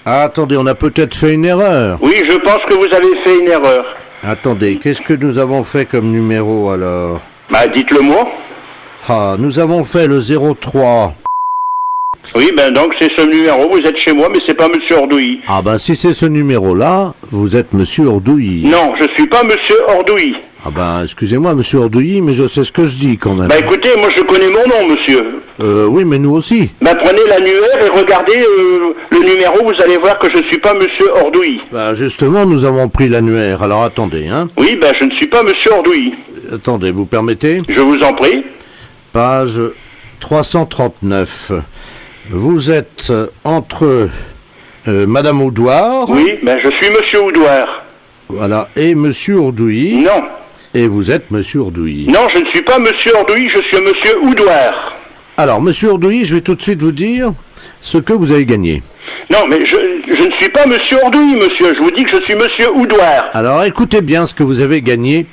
F: Ah, attendez, on a peut-être fait une erreur.
A: Oui, je pense que vous avez fait une erreur.
F: Attendez, qu'est-ce que nous avons fait comme numéro, alors?
A: Bah, dites-le moi.
F: Ah, nous avons fait le 03.
A: Oui, ben donc c'est ce numéro, vous êtes chez moi, mais c'est pas Monsieur Ordouille.
F: Ah ben si c'est ce numéro-là, vous êtes Monsieur Ordouille.
A: Non, je suis pas Monsieur Ordouille.
F: Ah ben excusez-moi Monsieur Ordouille, mais je sais ce que je dis quand même.
A: Bah écoutez, moi je connais mon nom, monsieur.
F: Oui, mais nous aussi.
A: Bah prenez l'annuaire et regardez le numéro, vous allez voir que je suis pas Monsieur Ordouille.
F: Bah justement, nous avons pris l'annuaire, alors attendez, hein.
A: Oui, bah je ne suis pas Monsieur Ordouille.
F: Attendez, vous permettez?
A: Je vous en prie.
F: Page 339. Vous êtes entre Madame Oudoir.
A: Oui, ben je suis Monsieur Oudoir.
F: Voilà, et Monsieur Ordouille.
A: Non.
F: Et vous êtes Monsieur Ordouille.
A: Non, je ne suis pas Monsieur Ordouille, je suis Monsieur Oudoir.
F: Alors, Monsieur Ordouille, je vais tout de suite vous dire ce que vous avez gagné.
A: Non, mais je ne suis pas Monsieur Ordouille, monsieur. Je vous dis que je suis Monsieur Oudoir.
F: Alors, écoutez bien ce que vous avez gagné,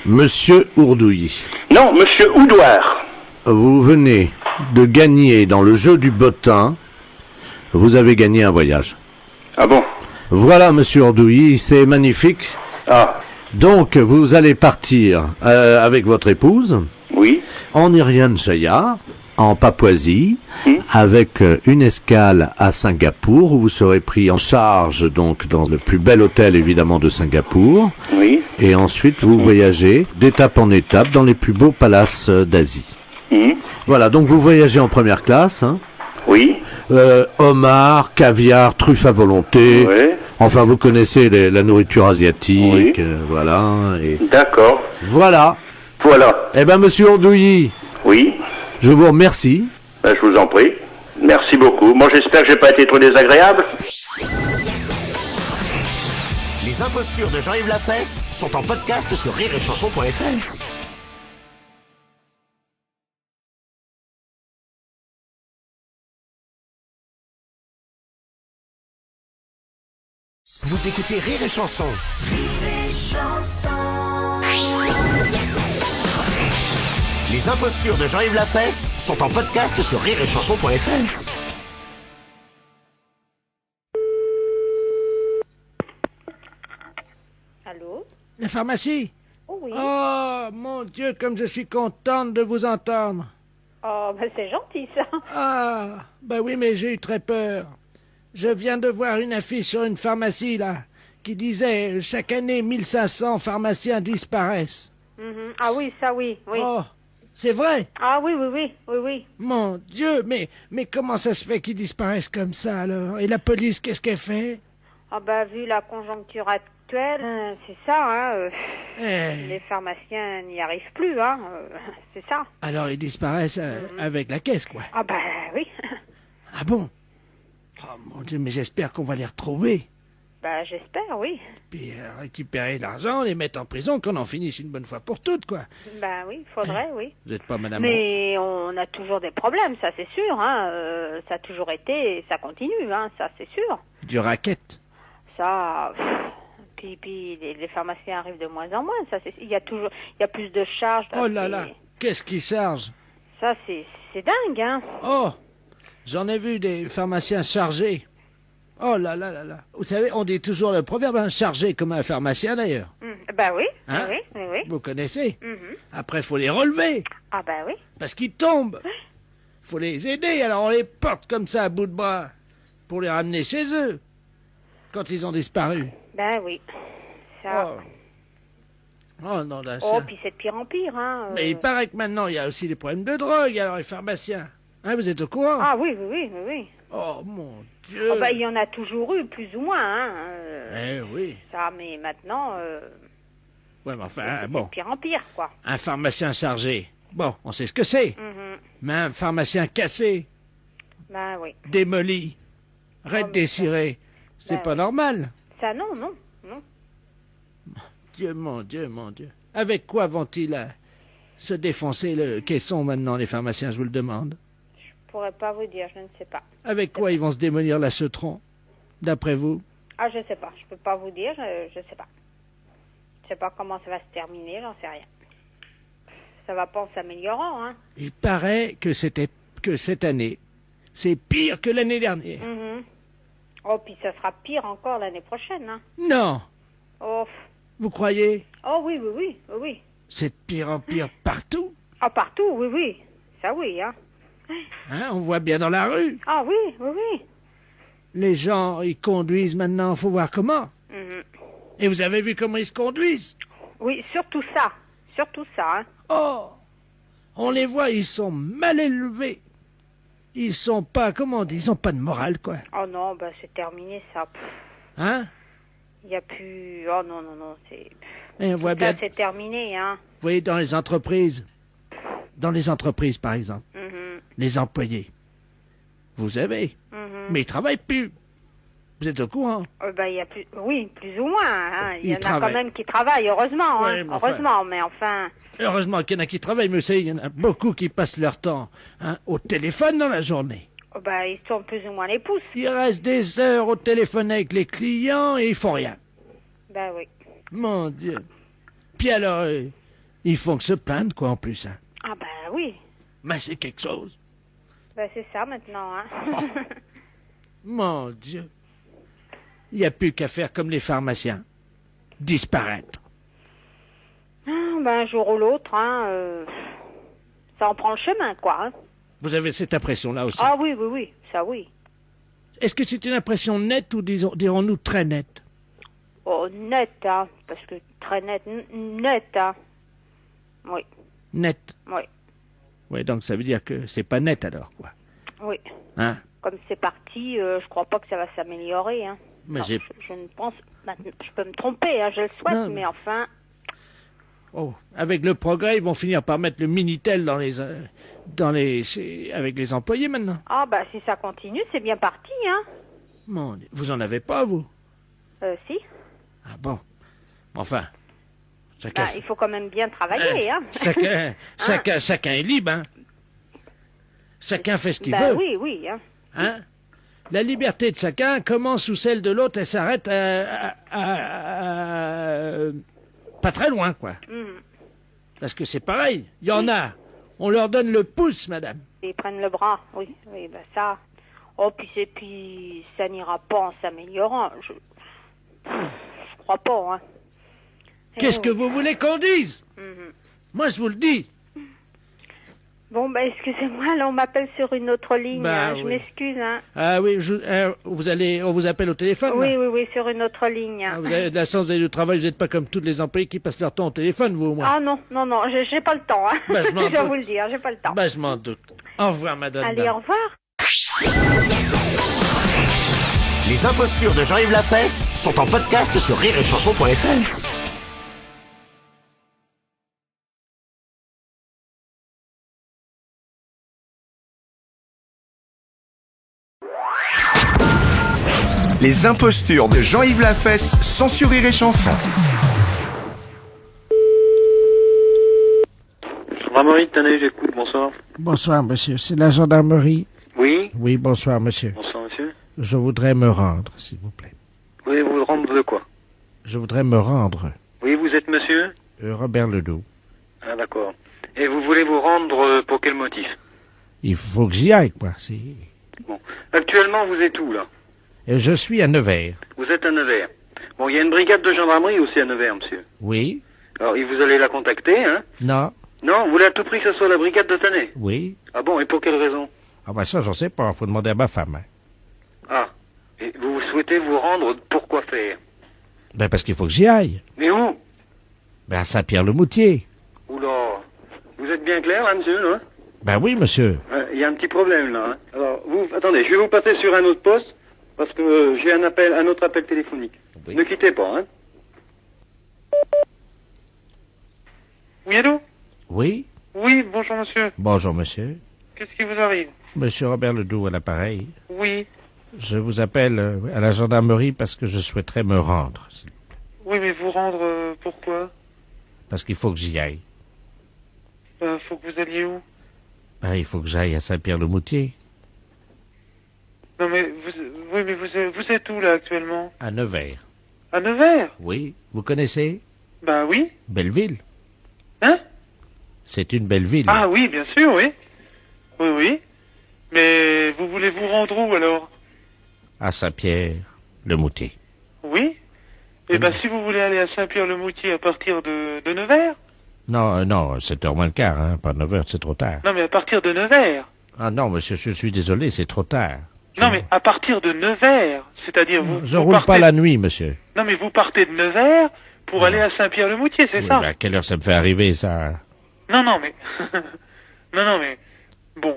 F: Monsieur Ordouille.
A: Non, Monsieur Oudoir.
F: vous venez de gagner dans le jeu du bottin. Vous avez gagné un voyage.
A: Ah bon?
F: Voilà, monsieur Ordouilly, c'est magnifique.
A: Ah,
F: Donc, vous allez partir avec votre épouse
A: oui.
F: en Irian Jaya, en Papouasie, avec une escale à Singapour, où vous serez pris en charge donc dans le plus bel hôtel évidemment de Singapour.
A: Oui.
F: Et ensuite, vous voyagez d'étape en étape dans les plus beaux palaces d'Asie. Voilà, donc vous voyagez en première classe. Hein.
A: Oui.
F: Homard, caviar, truffes à volonté.
A: Ouais.
F: Enfin, vous connaissez la nourriture asiatique.
A: Oui.
F: Voilà. Et
A: D'accord.
F: voilà.
A: Voilà.
F: Eh ben, monsieur Ordouilly,
A: Oui.
F: je vous remercie.
A: Ben, je vous en prie. Merci beaucoup. Moi, j'espère que j'ai pas été trop désagréable.
C: Les impostures de Jean-Yves Lafesse sont en podcast sur rireetchanson.fr. Vous écoutez Rire et Chanson. Les impostures de Jean-Yves Lafesse sont en podcast sur rireetchanson.fr.
E: Allô?
B: La pharmacie?
E: Oh oui.
B: Oh, mon Dieu, comme je suis contente de vous entendre.
E: Oh, ben c'est gentil ça.
B: Ah, ben oui, mais j'ai eu très peur. Je viens de voir une affiche sur une pharmacie, là, qui disait chaque année 1500 pharmaciens disparaissent.
E: Ah oui, ça oui, oui.
B: Oh, c'est vrai?
E: Ah oui, oui, oui, oui, oui.
B: Mon Dieu, mais comment ça se fait qu'ils disparaissent comme ça, alors? Et la police, qu'est-ce qu'elle fait?
E: Ah bah vu la conjoncture actuelle, c'est ça, hein.
B: Eh.
E: Les pharmaciens n'y arrivent plus, hein. C'est ça.
B: Alors ils disparaissent avec la caisse, quoi.
E: Ah bah oui.
B: Ah bon? Oh mon Dieu, mais j'espère qu'on va les retrouver.
E: Bah j'espère, oui.
B: Puis récupérer l'argent, les mettre en prison, qu'on en finisse une bonne fois pour toutes, quoi.
E: Bah oui, faudrait, oui.
B: Vous n'êtes pas madame...
E: Mais on a toujours des problèmes, ça c'est sûr, hein. Ça a toujours été et ça continue, hein, ça c'est sûr.
B: Du racket.
E: Ça, puis les pharmaciens arrivent de moins en moins, ça c'est, il y a plus de charges.
B: Oh là là, qu'est-ce qui charge?
E: Ça c'est dingue, hein.
B: Oh, j'en ai vu des pharmaciens chargés. Oh là là là là. Vous savez, on dit toujours le proverbe, hein, chargé comme un pharmacien d'ailleurs.
E: Bah oui,
B: Hein?
E: oui, oui, oui.
B: Vous connaissez?
E: Mhm.
B: Après, faut les relever,
E: Ah bah oui.
B: parce qu'ils tombent. Faut les aider, alors on les porte comme ça à bout de bras, pour les ramener chez eux, quand ils ont disparu.
E: Ben oui. Ça.
B: Oh non, là,
E: Oh,
B: ça...
E: puis c'est de pire en pire, hein.
B: Mais il paraît que maintenant, il y a aussi des problèmes de drogue, alors les pharmaciens. Hein, vous êtes au courant?
E: Ah oui, oui, oui, oui, oui.
B: Oh mon Dieu.
E: Oh, bah, il y en a toujours eu, plus ou moins, hein.
B: Eh oui.
E: Ça, mais maintenant,
B: Ouais, mais enfin,
E: c'est
B: bon.
E: de pire en pire, quoi.
B: Un pharmacien chargé. Bon, on sait ce que c'est.
E: Mhm.
B: Mais un pharmacien cassé,
E: Ben oui.
B: démoli, raide
E: mais
B: déchiré, c'est
E: Ben
B: pas
E: oui.
B: normal.
E: Ça, non, non, non.
B: Dieu, mon Dieu, mon Dieu. Avec quoi vont-ils se défoncer le caisson maintenant, les pharmaciens, je vous le demande?
E: Je pourrais pas vous dire, je ne sais pas.
B: Avec quoi ils vont se démolir la Cetron, d'après vous?
E: Ah, je sais pas, je peux pas vous dire, je sais pas. Je sais pas comment ça va se terminer, j'en sais rien. Ça va pas en s'améliorant, hein.
B: Il paraît que cette année, c'est pire que l'année dernière.
E: Mhm. Oh, puis ça sera pire encore l'année prochaine, hein.
B: Non,
E: Oh,
B: vous croyez?
E: oh oui, oui, oui, oui, oui.
B: C'est de pire en pire partout.
E: Ah, partout, oui, oui. Ça, oui, hein.
B: Hein, on voit bien dans la rue.
E: Ah oui, oui, oui.
B: Les gens, ils conduisent maintenant, faut voir comment.
E: Mhm.
B: Et vous avez vu comment ils se conduisent?
E: Oui, surtout ça, hein.
B: Oh, on les voit, ils sont mal élevés. Ils sont pas, comment on dit, ils ont pas de morale, quoi.
E: Oh non, bah c'est terminé, ça.
B: Hein?
E: Il y a plus... Oh non, non, non, c'est...
B: Et on voit
E: Ça,
B: bien,
E: c'est terminé, hein.
B: vous voyez, dans les entreprises, par exemple,
E: Mhm.
B: les employés, vous savez,
E: Mhm.
B: mais ils travaillent plus. Vous êtes au courant?
E: Bah, il y a plus... Oui, plus ou moins, hein. Il y
B: Ils
E: en a
B: travaillent.
E: quand même qui travaillent, heureusement,
B: Ouais,
E: hein.
B: mais enfin-
E: Heureusement, mais enfin...
B: Heureusement qu'il y en a qui travaillent, mais vous savez, il y en a beaucoup qui passent leur temps au téléphone dans la journée.
E: Oh, bah, ils sont plus ou moins les pouces.
B: Ils restent des heures au téléphone avec les clients et ils font rien.
E: Bah oui.
B: Mon Dieu. Puis alors, ils font que se plaindre, quoi, en plus. Hein.
E: Ah bah oui.
B: Mais c'est quelque chose.
K: Ben, c'est ça maintenant, hein.
B: Mon Dieu. Il n'y a plus qu'à faire comme les pharmaciens. Disparaître.
K: Ben, un jour ou l'autre, hein, ça en prend le chemin, quoi. Hein.
B: Vous avez cette impression-là aussi.
K: Ah oui, oui, oui, ça oui.
B: Est-ce que c'est une impression nette ou dirons-nous très nette?
K: Oh, net, hein, parce que très net, net, hein. Oui.
B: Nette.
K: Oui.
B: Oui, donc ça veut dire que c'est pas net alors, quoi.
K: Oui.
B: Hein?
K: Comme c'est parti, je crois pas que ça va s'améliorer, hein.
B: Mais
K: Alors,
B: j'ai...
K: je ne pense... Maintenant, je peux me tromper, hein, je le souhaite,
B: Non,
K: mais enfin...
B: Oh, avec le progrès, ils vont finir par mettre le Minitel avec les employés maintenant.
K: Ah, bah, si ça continue, c'est bien parti, hein.
B: Mon Dieu, vous en avez pas, vous?
K: Si.
B: Ah bon. Enfin, chacun...
K: Bah, il faut quand même bien travailler, hein.
B: Chacun est libre, hein. Chacun fait ce qu'il
K: Bah,
B: veut.
K: oui, oui, hein.
B: Hein? La liberté de chacun commence sous celle de l'autre et s'arrête pas très loin, quoi.
K: Mhm.
B: Parce que c'est pareil. Il y en a. On leur donne le pouce, madame.
K: Ils prennent le bras, oui, oui, bah ça... Oh, puis ça n'ira pas en s'améliorant, je crois pas, hein.
B: Qu'est-ce que
K: oui.
B: vous voulez qu'on dise?
K: Mhm.
B: Moi, je vous le dis.
K: Bon, bah, excusez-moi, là, on m'appelle sur une autre ligne,
B: Bah,
K: hein, je
B: oui.
K: m'excuse, hein.
B: Ah oui, on vous appelle au téléphone, là?
K: Oui, oui, oui, sur une autre ligne.
B: Ah, vous avez de la chance d'aller au travail, vous n'êtes pas comme tous les employés qui passent leur temps au téléphone, vous, au moins.
K: Ah non, non, non, j'ai pas le temps, hein.
B: Bah, je m'en
K: je dois
B: doute.
K: vous le dire, j'ai pas le temps.
B: Bah, je m'en doute. Au revoir, madame.
K: Allez, au revoir.
C: Les impostures de Jean-Yves Lafesse sont en podcast sur rireetchanson.fr.
G: Les impostures de Jean-Yves Lafesse sont sur Rire et Chanson.
A: Gendarmerie de Tannay, j'écoute, bonsoir.
B: Bonsoir, monsieur. C'est la gendarmerie.
A: Oui,
B: Oui, bonsoir, monsieur.
A: bonsoir monsieur.
B: Je voudrais me rendre, s'il vous plaît.
A: Oui, vous rendre de quoi?
B: Je voudrais me rendre.
A: Oui, vous êtes monsieur?
B: Robert Ledoux.
A: Ah d'accord. Et vous voulez vous rendre pour quel motif?
B: Il faut que j'y aille, quoi.
A: Bon. Actuellement, vous êtes où là?
B: Et je suis à Nevers.
A: Vous êtes à Nevers. Bon, il y a une brigade de gendarmerie aussi à Nevers, monsieur.
B: Oui?
A: Alors, et vous allez la contacter, hein?
B: Non?
A: Non, vous voulez à tout prix que ce soit la brigade de Tannay?
B: Oui?
A: Ah bon, et pour quelle raison?
B: Ah ben ça, j'en sais pas. Faut demander à ma femme. Hein.
A: Ah. Et vous souhaitez vous rendre pour quoi faire?
B: Ben parce qu'il faut que j'y aille.
A: Mais où?
B: Ben à Saint-Pierre-le-Moutier.
A: Oula. Vous êtes bien clair, là, monsieur, là?
B: Ben oui, monsieur.
A: Il y a un petit problème, là. Hein. Alors, attendez, je vais vous passer sur un autre poste, parce que j'ai un autre appel téléphonique.
B: Oui.
A: Ne quittez pas, hein. Oui, allô?
B: Oui?
A: Oui, bonjour, monsieur.
B: Bonjour, monsieur.
A: Qu'est-ce qui vous arrive?
B: Monsieur Robert Ledoux à l'appareil.
A: Oui.
B: Je vous appelle à la gendarmerie parce que je souhaiterais me rendre.
A: Oui, mais vous rendre pourquoi?
B: Parce qu'il faut que j'y aille.
A: Faut que vous alliez où?
B: Ben, il faut que j'aille à Saint-Pierre-le-Moutier.
A: Non, mais vous êtes où, là, actuellement?
B: À Nevers.
A: À Nevers?
B: Oui? Vous connaissez?
A: Bah oui.
B: Belle ville.
A: Hein?
B: C'est une belle ville.
A: Ah oui, bien sûr, oui. Oui, oui. Mais vous voulez vous rendre où, alors?
B: À Saint-Pierre-le-Moutier.
A: Oui. Eh ben, si vous voulez aller à Saint-Pierre-le-Moutier à partir de Nevers?
B: Non, non, 7h moins le quart, hein. Pas 9h, c'est trop tard.
A: Non, mais à partir de Nevers.
B: Ah non, monsieur, je suis désolé, c'est trop tard.
A: Non, mais à partir de Nevers. C'est-à-dire,
B: Je
A: vous
B: roule
A: partez...
B: pas la nuit, monsieur.
A: Non, mais vous partez de Nevers pour aller à Saint-Pierre-le-Moutier, c'est
B: Oui,
A: ça?
B: ben, à quelle heure ça me fait arriver, ça?
A: Non, non, mais... non, mais... Bon.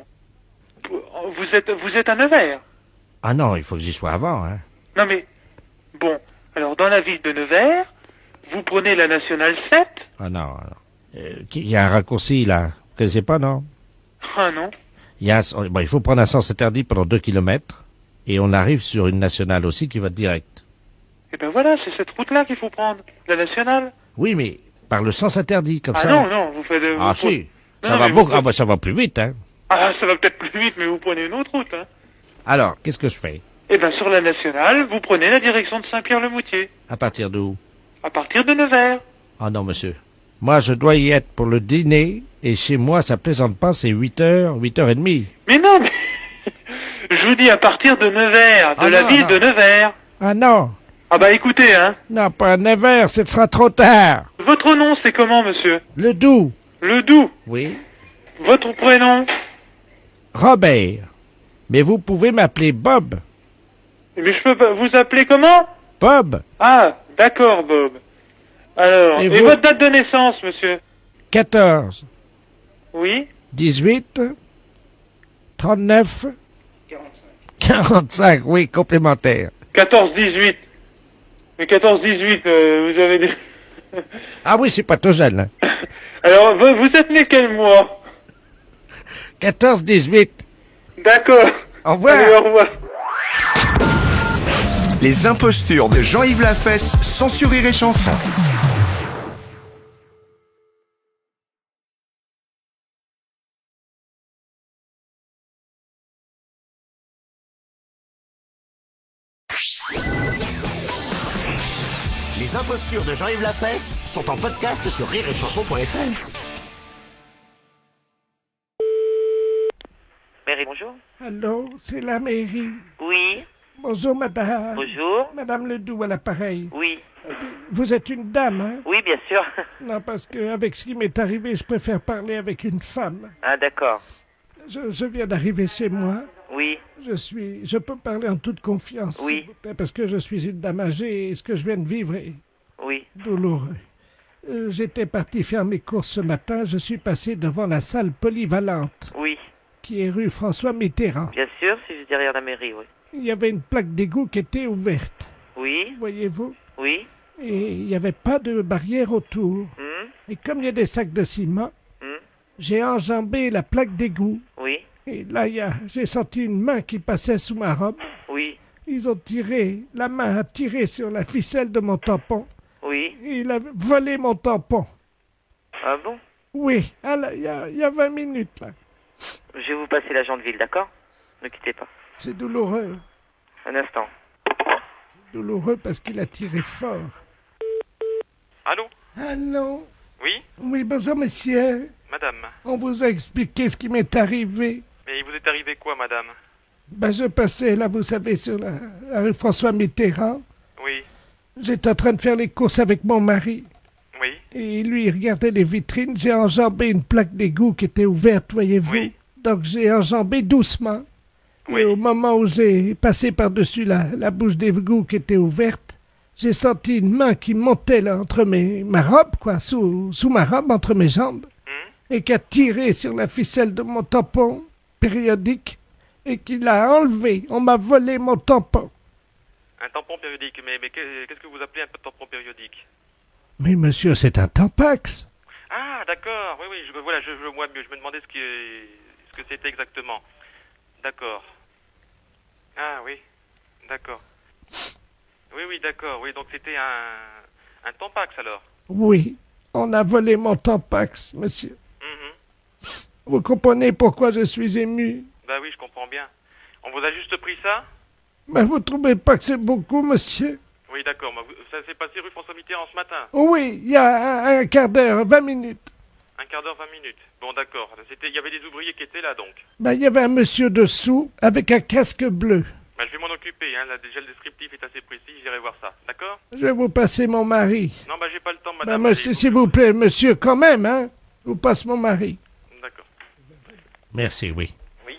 A: Vous êtes à Nevers.
B: Ah non, il faut que j'y sois avant, hein.
A: Non, mais... Bon. Alors, dans la ville de Nevers, vous prenez la nationale 7.
B: Ah non, il y a un raccourci, là. Vous connaissez pas, non?
A: Ah non.
B: Il faut prendre un sens interdit pendant 2 kilomètres, et on arrive sur une nationale aussi qui va direct.
A: Et ben voilà, c'est cette route-là qu'il faut prendre. La nationale.
B: Oui, mais par le sens interdit, comme ça.
A: Ah non, non, vous faites...
B: Ah
A: vous
B: si,
A: Non,
B: ça
A: non,
B: va
A: mais
B: beaucoup,
A: vous-
B: ça va plus vite, hein.
A: Ah, ça va peut-être plus vite, mais vous prenez une autre route, hein.
B: Alors, qu'est-ce que je fais?
A: Eh ben, sur la nationale, vous prenez la direction de Saint-Pierre-le-Moutier.
B: À partir d'où?
A: À partir de Nevers.
B: Ah non, monsieur. Moi, je dois y être pour le dîner, et chez moi, ça plaisante pas, c'est 8h, 8h30.
A: Mais non, mais... Je vous dis à partir de Nevers, de la ville de Nevers.
B: Ah non.
A: Ah bah écoutez, hein.
B: Non, pas à 9h, ce sera trop tard.
A: Votre nom, c'est comment, monsieur?
B: Le Doux.
A: Le Doux.
B: Oui.
A: Votre prénom?
B: Robert. Mais vous pouvez m'appeler Bob.
A: Mais je peux pas... Vous appelez comment?
B: Bob.
A: Ah, d'accord, Bob. Alors, et votre date de naissance, monsieur?
B: 14.
A: Oui.
B: 18. 39. 45, oui, complémentaire.
A: 14-18. Mais 14-18, vous avez des...
B: Ah oui, c'est pas tout jeune. Hein.
A: Alors, vous êtes né quel mois?
B: 14-18.
A: D'accord.
B: Au revoir.
A: Allez, au revoir.
G: Les impostures de Jean-Yves Lafesse, sans sur Rire et Chanson.
C: Les impostures de Jean-Yves Lafesse sont en podcast sur rireetchanson.fr.
L: Mairie, bonjour.
B: Allô, c'est la mairie.
L: Oui.
B: Bonjour, madame.
L: Bonjour.
B: Madame Ledoux à l'appareil.
L: Oui.
B: Vous êtes une dame, hein?
L: Oui, bien sûr.
B: Non, parce qu'avec ce qui m'est arrivé, je préfère parler avec une femme.
L: Ah, d'accord.
B: Je viens d'arriver chez moi.
L: Oui.
B: Je peux parler en toute confiance.
L: Oui.
B: S'il vous plaît, parce que je suis une dame âgée et ce que je viens de vivre est
L: Oui.
B: douloureux. J'étais parti faire mes courses ce matin. Je suis passé devant la salle polyvalente.
L: Oui.
B: Qui est rue François Mitterrand.
L: Bien sûr, c'est juste derrière la mairie, oui.
B: Il y avait une plaque d'égout qui était ouverte.
L: Oui.
B: Voyez-vous?
L: Oui.
B: Et il n'y avait pas de barrière autour. Et comme il y a des sacs de ciment, j'ai enjambé la plaque d'égout.
L: Oui.
B: Et là, j'ai senti une main qui passait sous ma robe.
L: Oui.
B: Ils ont tiré, la main a tiré sur la ficelle de mon tampon.
L: Oui.
B: Et il a volé mon tampon.
L: Ah bon?
B: Oui, il y a 20 minutes, là.
L: Je vais vous passer l'agent de ville, d'accord? Ne quittez pas.
B: C'est douloureux.
L: Un instant.
B: Douloureux parce qu'il a tiré fort.
M: Allô?
B: Allô?
M: Oui?
B: Oui, bonjour, monsieur.
M: Madame.
B: On vous a expliqué ce qui m'est arrivé.
M: Mais il vous est arrivé quoi, madame?
B: Ben, je passais, là, vous savez, sur la rue François Mitterrand.
M: Oui.
B: J'étais en train de faire les courses avec mon mari.
M: Oui.
B: Et lui, il regardait les vitrines. J'ai enjambé une plaque d'égout qui était ouverte, voyez-vous.
M: Oui.
B: Donc, j'ai enjambé doucement.
M: Oui.
B: Et au moment où j'ai passé par-dessus la bouche d'égout qui était ouverte, j'ai senti une main qui montait là, entre ma robe, quoi, sous ma robe, entre mes jambes, et qui a tiré sur la ficelle de mon tampon périodique et qui l'a enlevé. On m'a volé mon tampon.
M: Un tampon périodique, mais qu'est-ce que vous appelez un tampon périodique?
B: Mais monsieur, c'est un tampax.
M: Ah, d'accord, oui, voilà, je vois mieux, je me demandais ce que c'était exactement. D'accord. Ah oui, d'accord. Oui, d'accord, oui, donc c'était un tampax alors?
B: Oui, on a volé mon tampax, monsieur. Vous comprenez pourquoi je suis ému?
M: Bah oui, je comprends bien. On vous a juste pris ça?
B: Mais vous trouvez pas que c'est beaucoup, monsieur?
M: Oui, d'accord, ça s'est passé rue François Mitterrand ce matin?
B: Oui, il y a un quart d'heure, 20 minutes.
M: Un quart d'heure, 20 minutes. Bon, d'accord. Il y avait des ouvriers qui étaient là, donc.
B: Ben, il y avait un monsieur dessous avec un casque bleu.
M: Ben, je vais m'en occuper, hein. Là, déjà, le descriptif est assez précis, j'irai voir ça. D'accord?
B: Je vais vous passer mon mari.
M: Non, j'ai pas le temps,
B: Ben,
M: madame.
B: monsieur, s'il vous plaît, monsieur, quand même, hein? Je vous passe mon mari.
M: D'accord.
B: Merci, oui.
M: Oui.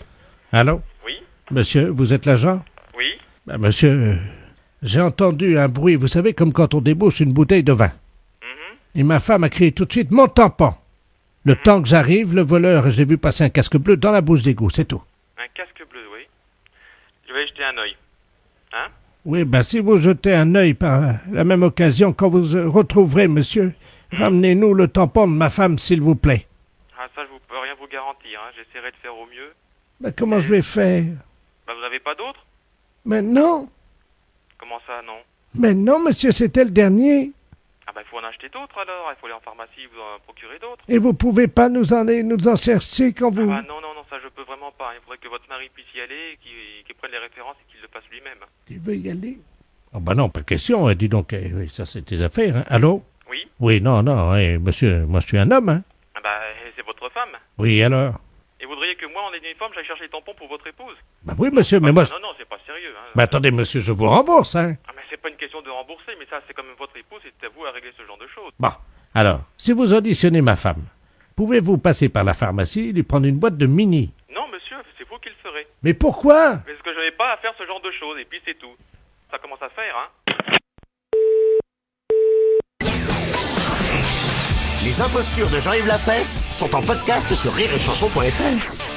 B: Allô?
M: Oui.
B: Monsieur, vous êtes l'agent?
M: Oui.
B: Ben, monsieur, j'ai entendu un bruit, vous savez, comme quand on débouche une bouteille de vin. Et ma femme a crié tout de suite, mon tampon. Le temps que j'arrive, le voleur, j'ai vu passer un casque bleu dans la bouche d'égout, c'est tout.
M: Un casque bleu, oui. Je vais jeter un œil. Hein?
B: Oui, ben si vous jetez un œil par la même occasion, quand vous retrouverez, monsieur, ramenez-nous le tampon de ma femme, s'il vous plaît.
M: Ah, ça, je peux rien vous garantir, hein. J'essaierai de faire au mieux.
B: Ben comment je vais faire?
M: Ben, vous n'avez pas d'autre?
B: Mais non!
M: Comment ça, non?
B: Mais non, monsieur, c'était le dernier.
M: Ah, ben, il faut en acheter d'autres, alors. Il faut aller en pharmacie, vous en procurer d'autres.
B: Et vous pouvez pas nous en chercher quand vous...
M: Ah, non, ça, je peux vraiment pas. Il faudrait que votre mari puisse y aller, qu'il prenne les références et qu'il le fasse lui-même.
B: Tu veux y aller? Oh ben non, pas question, dis donc, oui, ça c'est tes affaires, hein. Allô?
M: Oui?
I: Oui, non, monsieur, moi je suis un homme, hein.
M: Ah bah, c'est votre femme.
I: Oui, alors?
M: Et vous voudriez que moi, en uniforme, j'aille chercher les tampons pour votre épouse?
I: Bah oui, monsieur, mais moi...
M: Non, c'est pas sérieux, hein.
I: Mais attendez, monsieur, je vous rembourse, hein.
M: Ah, mais c'est pas une question de rembourser, mais ça, c'est quand même votre épouse, et c'est à vous à régler ce genre de choses.
I: Bon, alors, si vous auditionnez ma femme, pouvez-vous passer par la pharmacie et lui prendre une boîte de mini?
M: Non, monsieur, c'est vous qui le ferez.
I: Mais pourquoi?
M: Parce que je n'ai pas à faire ce genre de choses, et puis c'est tout. Ça commence à faire, hein.
C: Les impostures de Jean-Yves Lafesse sont en podcast sur rireetchanson.fr.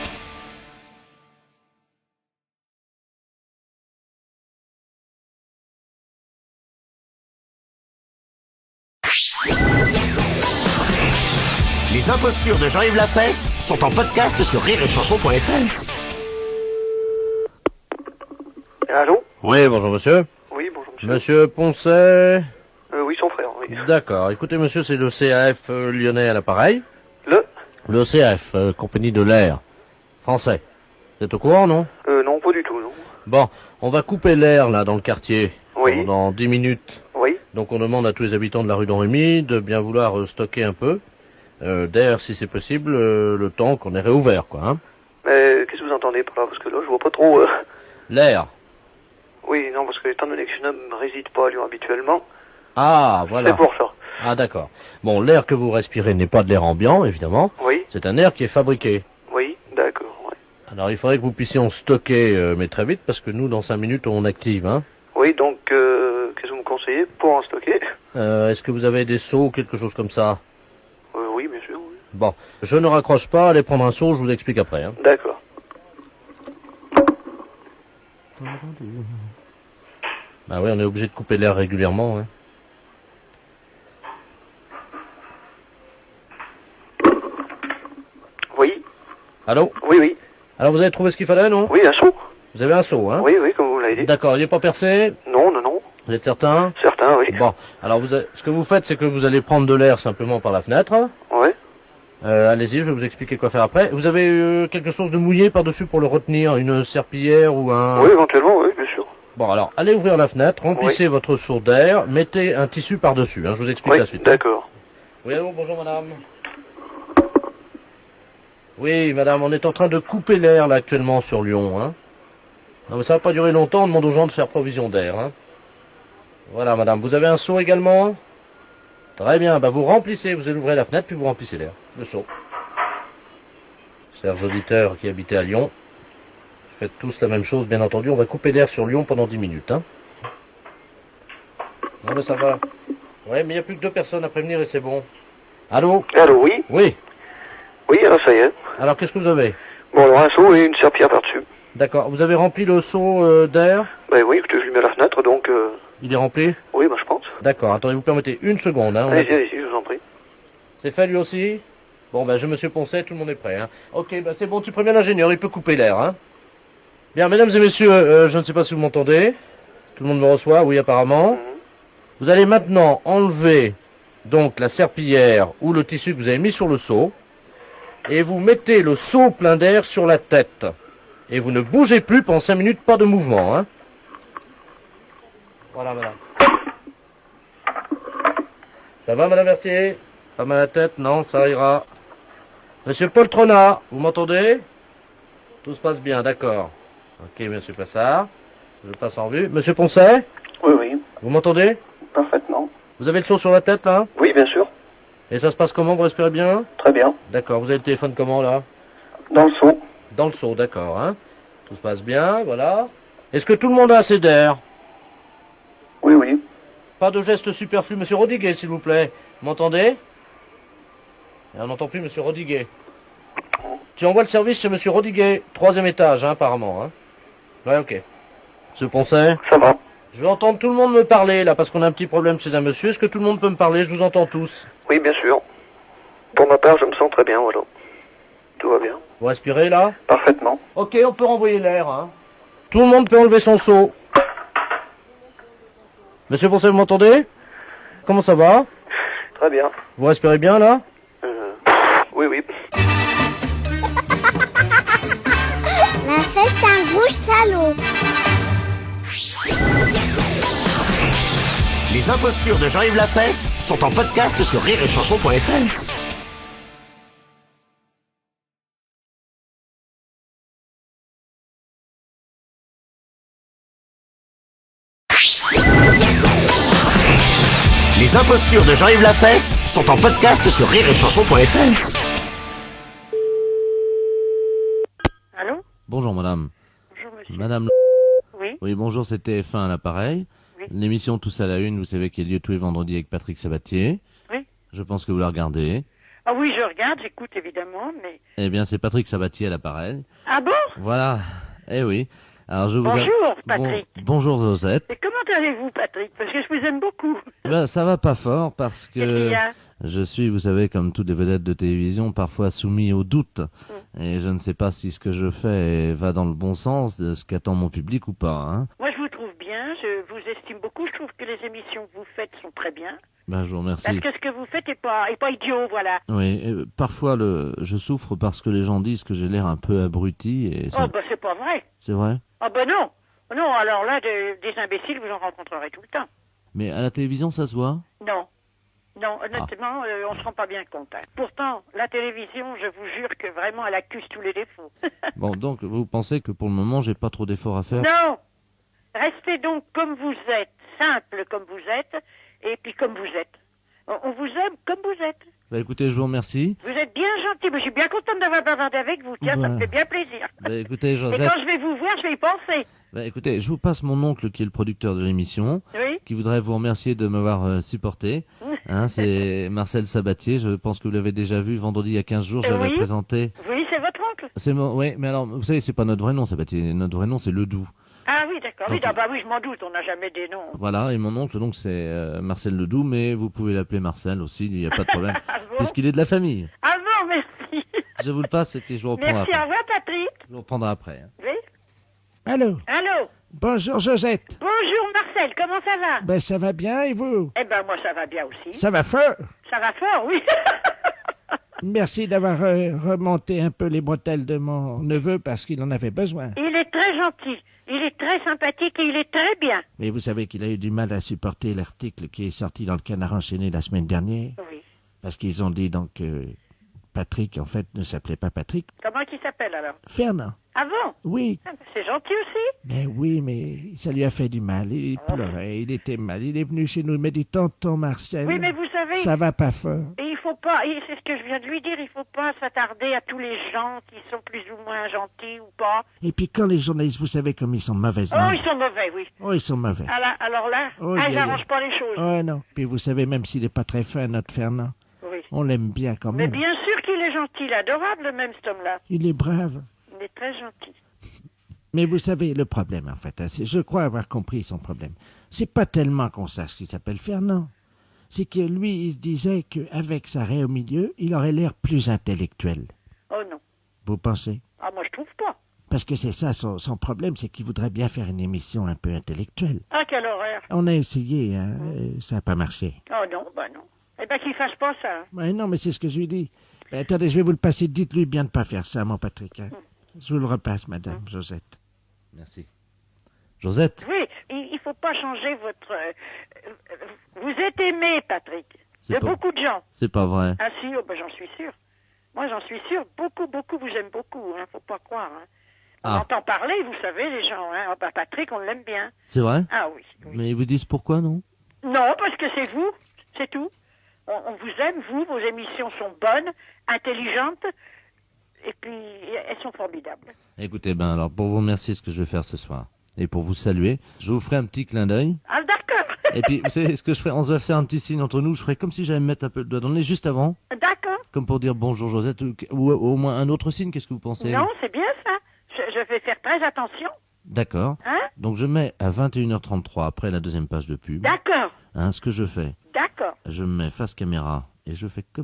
C: Les impostures de Jean-Yves Lafesse sont en podcast sur rireetchanson.fr.
A: Allô?
F: Oui, bonjour monsieur.
A: Oui, bonjour monsieur.
F: Monsieur Poncet.
A: Oui, son frère, oui.
F: D'accord. Écoutez monsieur, c'est le CAF lyonnais à l'appareil. Le CAF, compagnie de l'air. Français. Vous êtes au courant, non?
A: Non, pas du tout, non.
F: Bon, on va couper l'air là dans le quartier.
A: Oui.
F: Dans 10 minutes.
A: Oui.
F: Donc on demande à tous les habitants de la rue d'Henri de bien vouloir stocker un peu d'air si c'est possible, le temps qu'on est réouvert, quoi. Hein.
A: Mais qu'est-ce que vous entendez par là? Parce que là, je vois pas trop...
F: L'air.
A: Oui, non, parce que étant donné que je ne réside pas à Lyon habituellement...
F: Ah, voilà.
A: C'est pour ça.
F: Ah, d'accord. Bon, l'air que vous respirez n'est pas de l'air ambiant, évidemment.
A: Oui.
F: C'est un air qui est fabriqué.
A: Oui, d'accord, ouais.
F: Alors, il faudrait que vous puissiez en stocker, mais très vite, parce que nous, dans 5 minutes, on active, hein.
A: Oui, donc, qu'est-ce que vous me conseillez pour en stocker?
F: Est-ce que vous avez des seaux ou quelque chose comme ça?
A: Oui, bien sûr, oui.
F: Bon, je ne raccroche pas, allez prendre un seau, je vous explique après, hein.
A: D'accord.
F: Bah oui, on est obligé de couper l'air régulièrement, hein.
A: Oui.
F: Allô?
A: Oui, oui.
F: Alors vous avez trouvé ce qu'il fallait, non?
A: Oui, un seau.
F: Vous avez un seau, hein?
A: Oui, oui, comme vous l'avez dit.
F: D'accord, il n'est pas percé?
A: Non, non, non.
F: Vous êtes certain?
A: Certain, oui.
F: Bon, alors ce que vous faites, c'est que vous allez prendre de l'air simplement par la fenêtre.
A: Oui.
F: Allez-y, je vais vous expliquer quoi faire après. Vous avez quelque chose de mouillé par-dessus pour le retenir, une serpillière ou un...
A: Oui, éventuellement, oui, bien sûr.
F: Bon, alors, allez ouvrir la fenêtre, remplissez votre seau d'air, mettez un tissu par-dessus, hein, je vous explique la suite.
A: D'accord.
F: Oui, allô, bonjour madame. Oui, madame, on est en train de couper l'air là actuellement sur Lyon, hein. Non, mais ça va pas durer longtemps, on demande aux gens de faire provision d'air, hein. Voilà, madame, vous avez un seau également? Très bien, bah vous remplissez, vous allez ouvrir la fenêtre, puis vous remplissez l'air, le seau. Chers auditeurs qui habitez à Lyon, faites tous la même chose, bien entendu, on va couper l'air sur Lyon pendant 10 minutes, hein. Non, mais ça va. Ouais, mais il n'y a plus que 2 personnes à prévenir et c'est bon. Allô?
A: Allô, oui?
F: Oui.
A: Oui, alors ça y est.
F: Alors, qu'est-ce que vous avez?
A: Bon, alors un seau et une serpillière par-dessus.
F: D'accord. Vous avez rempli le seau d'air?
A: Ben oui, écoutez, je lui mets à la fenêtre, donc...
F: Il est rempli?
A: Oui, ben je pense.
F: D'accord. Attendez, vous permettez une seconde, hein.
A: Allez-y, allez-y, je vous en prie.
F: C'est fait lui aussi? Bon, ben, monsieur Poncet, tout le monde est prêt, hein. Ok, ben c'est bon, tu préviens l'ingénieur, il peut couper l'air, hein. Bien, mesdames et messieurs, je ne sais pas si vous m'entendez. Tout le monde me reçoit, oui, apparemment. Vous allez maintenant enlever, donc, la serpillière ou le tissu que vous avez mis sur le seau. Et vous mettez le seau plein d'air sur la tête. Et vous ne bougez plus pendant 5 minutes, pas de mouvement, hein. Voilà, madame. Ça va, madame Berthier? Pas mal à la tête? Non, ça ira. Monsieur Poltrona, vous m'entendez? Tout se passe bien, d'accord. Ok, monsieur Plassard. Je passe en revue. Monsieur Poncet?
A: Oui, oui.
F: Vous m'entendez?
A: Parfaitement.
F: Vous avez le seau sur la tête, là?
A: Oui, bien sûr.
F: Et ça se passe comment? Vous respirez bien?
A: Très bien.
F: D'accord. Vous avez le téléphone comment, là?
A: Dans le seau.
F: Dans le seau, d'accord, hein. Tout se passe bien, voilà. Est-ce que tout le monde a assez d'air?
A: Oui, oui.
F: Pas de geste superflu, monsieur Rodiguet, s'il vous plaît. Vous m'entendez? Et on n'entend plus monsieur Rodiguet. Tu envoies le service chez monsieur Rodiguet, 3e étage, hein, apparemment, hein. Ouais, ok. Monsieur Poncet?
A: Ça va.
F: Je vais entendre tout le monde me parler, là, parce qu'on a un petit problème chez un monsieur. Est-ce que tout le monde peut me parler? Je vous entends tous.
A: Oui, bien sûr. Pour ma part, je me sens très bien, voilà. Tout va bien.
F: Vous respirez, là?
A: Parfaitement.
F: Ok, on peut renvoyer l'air, hein. Tout le monde peut enlever son seau. Monsieur Poncet, vous m'entendez? Comment ça va?
A: Très bien.
F: Vous respirez bien, là?
A: Oui, oui.
N: La fête, un gros salaud.
C: Les impostures de Jean-Yves Lafesse sont en podcast sur rireetchanson.fr. Les impostures de Jean-Yves Lafesse sont en podcast sur rireetchanson.fr.
E: Allô?
F: Bonjour madame.
E: Bonjour monsieur.
F: Madame.
E: Oui.
F: Oui, bonjour, c'est TF1 à l'appareil.
E: Oui.
F: L'émission Tous à la Une, vous savez, qui a lieu tous les vendredis avec Patrick Sabatier.
E: Oui.
F: Je pense que vous la regardez.
E: Ah oui, je regarde, j'écoute évidemment, mais...
F: Eh bien, c'est Patrick Sabatier à l'appareil.
E: Ah bon?
F: Voilà. Eh oui. Alors, je vous
E: Bonjour, Patrick.
F: Bonjour, Josette.
E: Et comment allez-vous, Patrick? Parce que je vous aime beaucoup.
F: Ben, ça va pas fort parce
E: Qu'est-ce qu'il
F: que
E: y a?
F: je suis, vous savez, comme toutes les vedettes de télévision, parfois soumis au doute. Et je ne sais pas si ce que je fais va dans le bon sens de ce qu'attend mon public ou pas. Hein.
E: Moi, je vous trouve bien, je vous estime beaucoup, je trouve que les émissions que vous faites sont très bien.
F: Ben, je vous remercie.
E: Parce que ce que vous faites est pas idiot, voilà.
F: Oui, parfois je souffre parce que les gens disent que j'ai l'air un peu abruti et
E: Oh, bah c'est pas vrai.
F: c'est vrai.
E: Ah bah non. Non, alors là, des imbéciles, vous en rencontrerez tout le temps.
F: Mais à la télévision, ça se voit?
E: Non. Non, honnêtement, on se rend pas bien compte. Hein. Pourtant, la télévision, je vous jure que vraiment, elle accuse tous les défauts.
F: Bon, donc vous pensez que pour le moment, j'ai pas trop d'efforts à faire?
E: Non. Restez donc comme vous êtes, simple comme vous êtes, et puis comme vous êtes. On vous aime comme vous êtes.
F: Bah écoutez, je vous remercie.
E: Vous êtes bien gentil, mais je suis bien contente d'avoir bavardé avec vous. Tiens, ça me fait bien plaisir.
F: Bah écoutez,
E: Et
F: Josette.
E: quand je vais vous voir, je vais y penser.
F: Bah écoutez, je vous passe mon oncle qui est le producteur de l'émission,
E: Oui.
F: qui voudrait vous remercier de m'avoir supporté. Hein, c'est Marcel Sabatier, je pense que vous l'avez déjà vu vendredi il y a 15 jours, je l'avais
E: Oui.
F: présenté.
E: Oui, c'est votre oncle.
F: C'est oui, mais alors, vous savez, c'est pas notre vrai nom, Sabatier. Notre vrai nom, c'est Ledoux.
E: Ah oui, d'accord. Oui,
F: Donc-
E: bah oui, je m'en doute, on n'a jamais des noms.
F: Voilà, et mon oncle, donc, c'est Marcel Ledoux, mais vous pouvez l'appeler Marcel aussi, il n'y a pas de problème,
E: Ah bon?
F: puisqu'il est de la famille.
E: Ah bon, merci.
F: Je vous le passe et puis je vous reprendrai
E: Merci,
F: après.
E: au revoir, Patrick.
F: Je vous reprendrai après. Hein.
E: Oui.
B: Allô?
E: Allô?
B: Bonjour, Josette.
E: Bonjour, Marcel, comment ça va?
B: Ben, ça va bien, et vous?
E: Eh ben, moi, ça va bien aussi.
B: Ça va fort?
E: Ça va fort, oui.
B: Merci d'avoir remonté un peu les bretelles de mon neveu parce qu'il en avait besoin.
E: Il est très gentil, il est très sympathique et il est très bien.
I: Mais vous savez qu'il a eu du mal à supporter l'article qui est sorti dans le Canard enchaîné la semaine dernière.
E: Oui.
I: Parce qu'ils ont dit donc que Patrick, en fait, ne s'appelait pas Patrick.
E: Comment qu'il s'appelle, alors?
I: Fernand.
E: Ah bon?
I: Oui.
E: Ah, ben, c'est gentil aussi.
I: Mais oui, mais ça lui a fait du mal. Il pleurait, il était mal. Il est venu chez nous, il m'a dit, tonton Marcel,
E: Oui, mais vous savez...
I: ça va pas fort.
E: Et il faut pas, et c'est ce que je viens de lui dire, il faut pas s'attarder à tous les gens qui sont plus ou moins gentils ou pas.
I: Et puis quand les journalistes, vous savez comme ils sont mauvais.
E: Oh, ils sont mauvais, oui.
I: Oh, ils sont mauvais.
E: Alors là,
I: Oh,
E: ils n'arrangent pas les choses.
I: Oh non. Puis vous savez, même s'il n'est pas très fin, notre Fernand,
E: Oui.
I: on l'aime bien quand
E: Mais
I: même.
E: bien sûr qu'il est gentil, il est adorable même, cet homme-là.
I: Il est brave.
E: Il est très gentil.
I: Mais vous savez, le problème, en fait, hein, je crois avoir compris son problème. C'est pas tellement qu'on sache qu'il s'appelle Fernand. C'est que lui, il se disait qu'avec sa raie au milieu, il aurait l'air plus intellectuel.
E: Oh non.
I: Vous pensez?
E: Ah, moi je trouve pas.
I: Parce que c'est ça, son problème, c'est qu'il voudrait bien faire une émission un peu intellectuelle.
E: Ah, quelle horreur.
I: On a essayé, hein, ça n'a pas marché.
E: Oh non, bah non. Eh ben qu'il fasse pas ça.
I: Ouais, non, mais c'est ce que je lui dis. Ben, attendez, je vais vous le passer. Dites-lui bien de pas faire ça, mon Patrick. Hein. Je vous le repasse, madame Josette.
F: Merci. Josette?
E: Oui, il faut pas changer votre... vous êtes aimé, Patrick.
F: C'est
E: De
F: pas-
E: beaucoup de gens.
F: C'est pas vrai.
E: Ah si, oh, ben, j'en suis sûr. Moi, j'en suis sûr. Beaucoup vous aiment beaucoup. Hein, faut pas croire. Hein. On
F: Ah.
E: entend parler, vous savez, les gens. Hein. Oh, ben, Patrick, on l'aime bien.
F: C'est vrai?
E: Ah oui.
F: Mais ils vous disent pourquoi, non?
E: Non, parce que c'est vous. C'est tout. On vous aime, vous. Vos émissions sont bonnes, intelligentes. Et puis, elles sont formidables.
F: Écoutez, ben alors, pour vous remercier ce que je vais faire ce soir, et pour vous saluer, je vous ferai un petit clin d'œil.
E: Ah, d'accord.
F: Et puis, vous savez ce que je ferai? On va faire un petit signe entre nous. Je ferai comme si j'allais me mettre un peu le doigt dans le nez juste avant.
E: D'accord.
F: Comme pour dire bonjour Josette, ou au moins un autre signe, qu'est-ce que vous pensez?
E: Non, c'est bien ça. Je vais faire très attention.
F: D'accord.
E: Hein?
F: Donc je mets à 21h33 après la deuxième page de pub.
E: D'accord.
F: Hein, ce que je fais,
E: D'accord.
F: je me mets face caméra et je fais comme